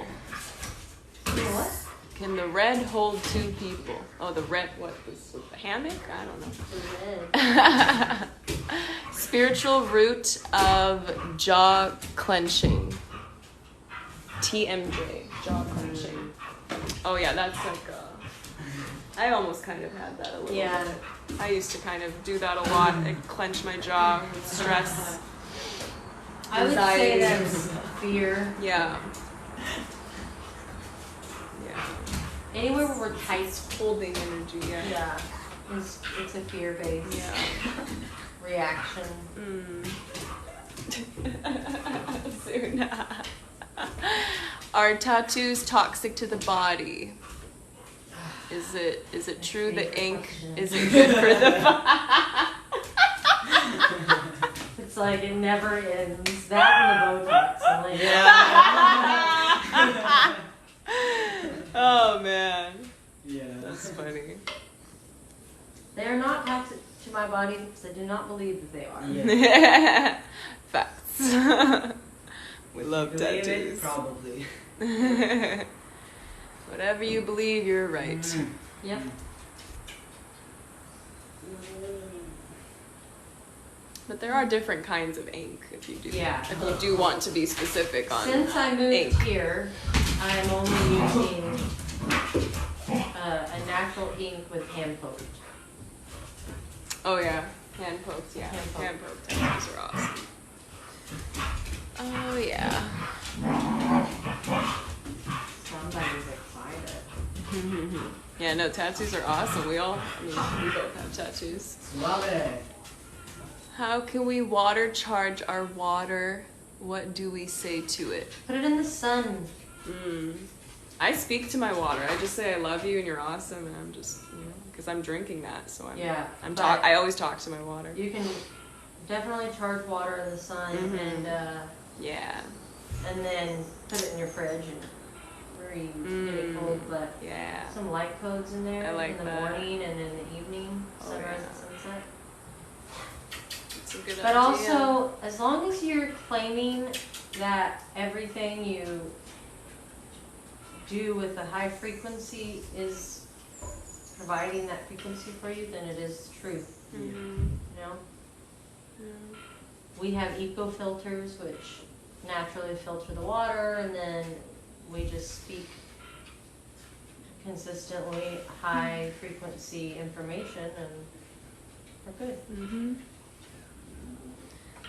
You know what? Can the red hold two people? Oh, the red, what, this was the hammock? I don't know. The red. Spiritual root of jaw clenching. TMJ, jaw clenching. Oh yeah, that's like I almost kind of had that a little Yeah. bit. I used to kind of do that a lot. I clench my jaw with stress. I would Anxiety. say that's fear. Yeah. Yeah. Anywhere where we're tight, Holding energy, yeah. yeah, it's a fear-based Yeah. reaction. Soon. Are tattoos toxic to the body? Is it true that ink isn't good for the body? It's like it never ends. That and the Botox. I'm like, Oh man, Yeah. that's funny. They are not toxic to my body because I do not believe that they are. Yeah. Facts. We love Believe tattoos. it? Probably. Whatever you believe, you're right. Yep. But there are different kinds of ink if you do. Yeah. If you do want to be specific on. Since I moved ink. here, I'm only using a natural ink with hand poked. Oh yeah, hand poked. Yeah, Hand poked. tattoos are awesome. Oh yeah. Somebody's excited. Yeah, no, tattoos are awesome. We both have tattoos. Love it. How can we water charge our water? What do we say to it? Put it in the sun. I speak to my water. I just say I love you and you're awesome, and I'm just, because I'm drinking that, so But I always talk to my water. You can definitely charge water in the sun Yeah. and then put it in your fridge and where you get it cold, but Yeah. some light codes in there I like in the that. morning and in the evening, Oh, sunrise yeah. and sunset. It's a good But idea. also, as long as you're claiming that everything you do with a high frequency is providing that frequency for you, then it is truth. You know? We have eco filters which naturally filter the water, and then we just speak consistently high frequency information, and we're good.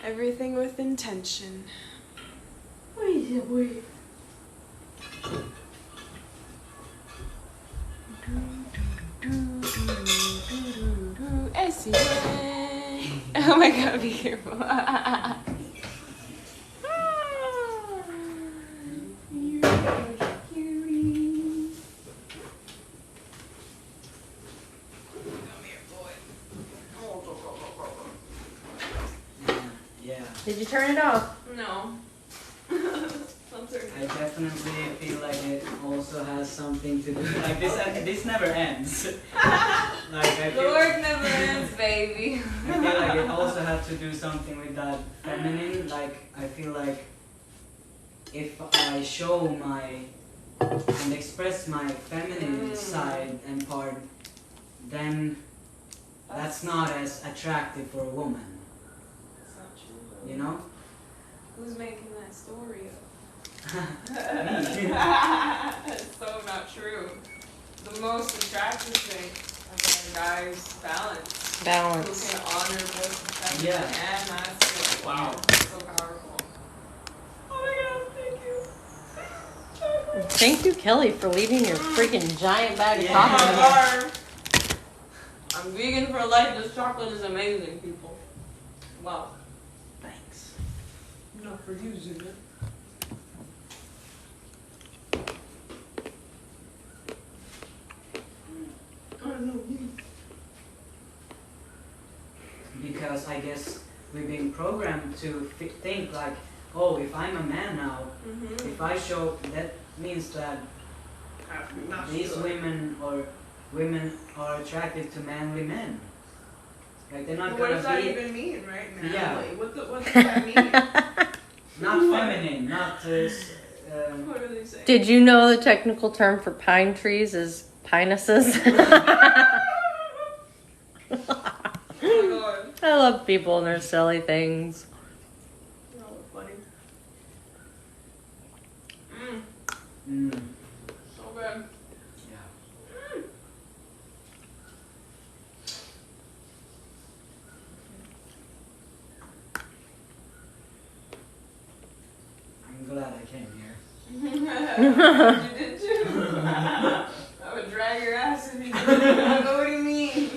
Everything with intention. Oh my god, be careful. Did you turn it off? No. I'll turn I it off. definitely feel like it also has something to do. Like this never ends. Like I The feel, work never ends, baby. I feel like it also has to do something with that feminine. Like I feel like if I show my and express my feminine side and part, then that's not as attractive for a woman. That's not true, though. You know? Who's making that story up? Me. That's so not true. The most attractive thing about a guy's balance. Who Balance. can honor both the feminine Yeah. and masculine. Wow. That's so powerful. Oh my god, thank you. Thank you, Kelly, for leaving your freaking giant bag of Yeah. chocolate. I'm vegan for life. This chocolate is amazing, people. Wow. Thanks. Not for you, Zuna. Because I guess we've been programmed to think like, oh, if I'm a man now, if I show, that means that these women are attracted to manly men. Like they're not What gonna does that be even mean, right? Manly? Yeah. What does that mean? not feminine, not What are they saying? Did you know the technical term for pine trees is pinuses? Oh my god. I love people and their silly things. Y'all are funny. So good. Yeah. I'm glad I came here. You did too. I would drag your ass if you did. What do you mean?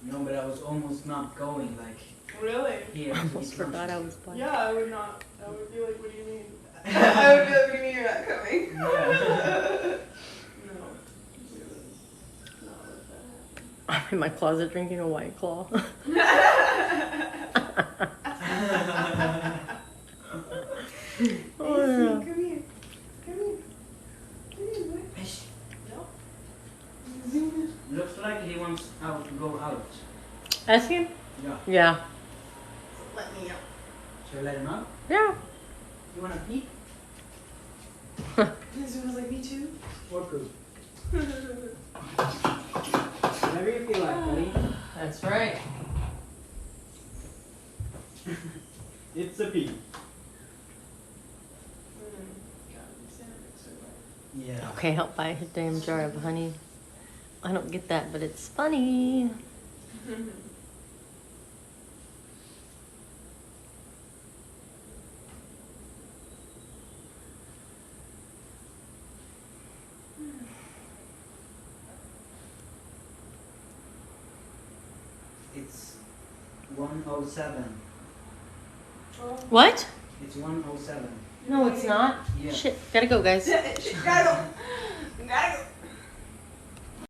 No, but I was almost not going like Really? here. I almost forgot I was blind. Yeah, I would not. I would be like, what do you mean? I would be like, what do you mean you're not coming? Yeah. No. Not let that I'm in my closet drinking a White Claw. Oh, yeah. Come here. Come here. Come here, boy. No. Zoom Looks like he wants out to go out. Ask him? Yeah. Yeah. Let me out. Should we let him out? Yeah. You wanna pee? Zoom was like, me too. Or poop? Whatever you feel like, buddy. That's right. It's a pee. Yeah. Okay, help buy his damn jar of honey. I don't get that, but it's funny. It's 107. What? It's 107. No, it's not. Yeah. Shit, gotta go, guys. Gotta go.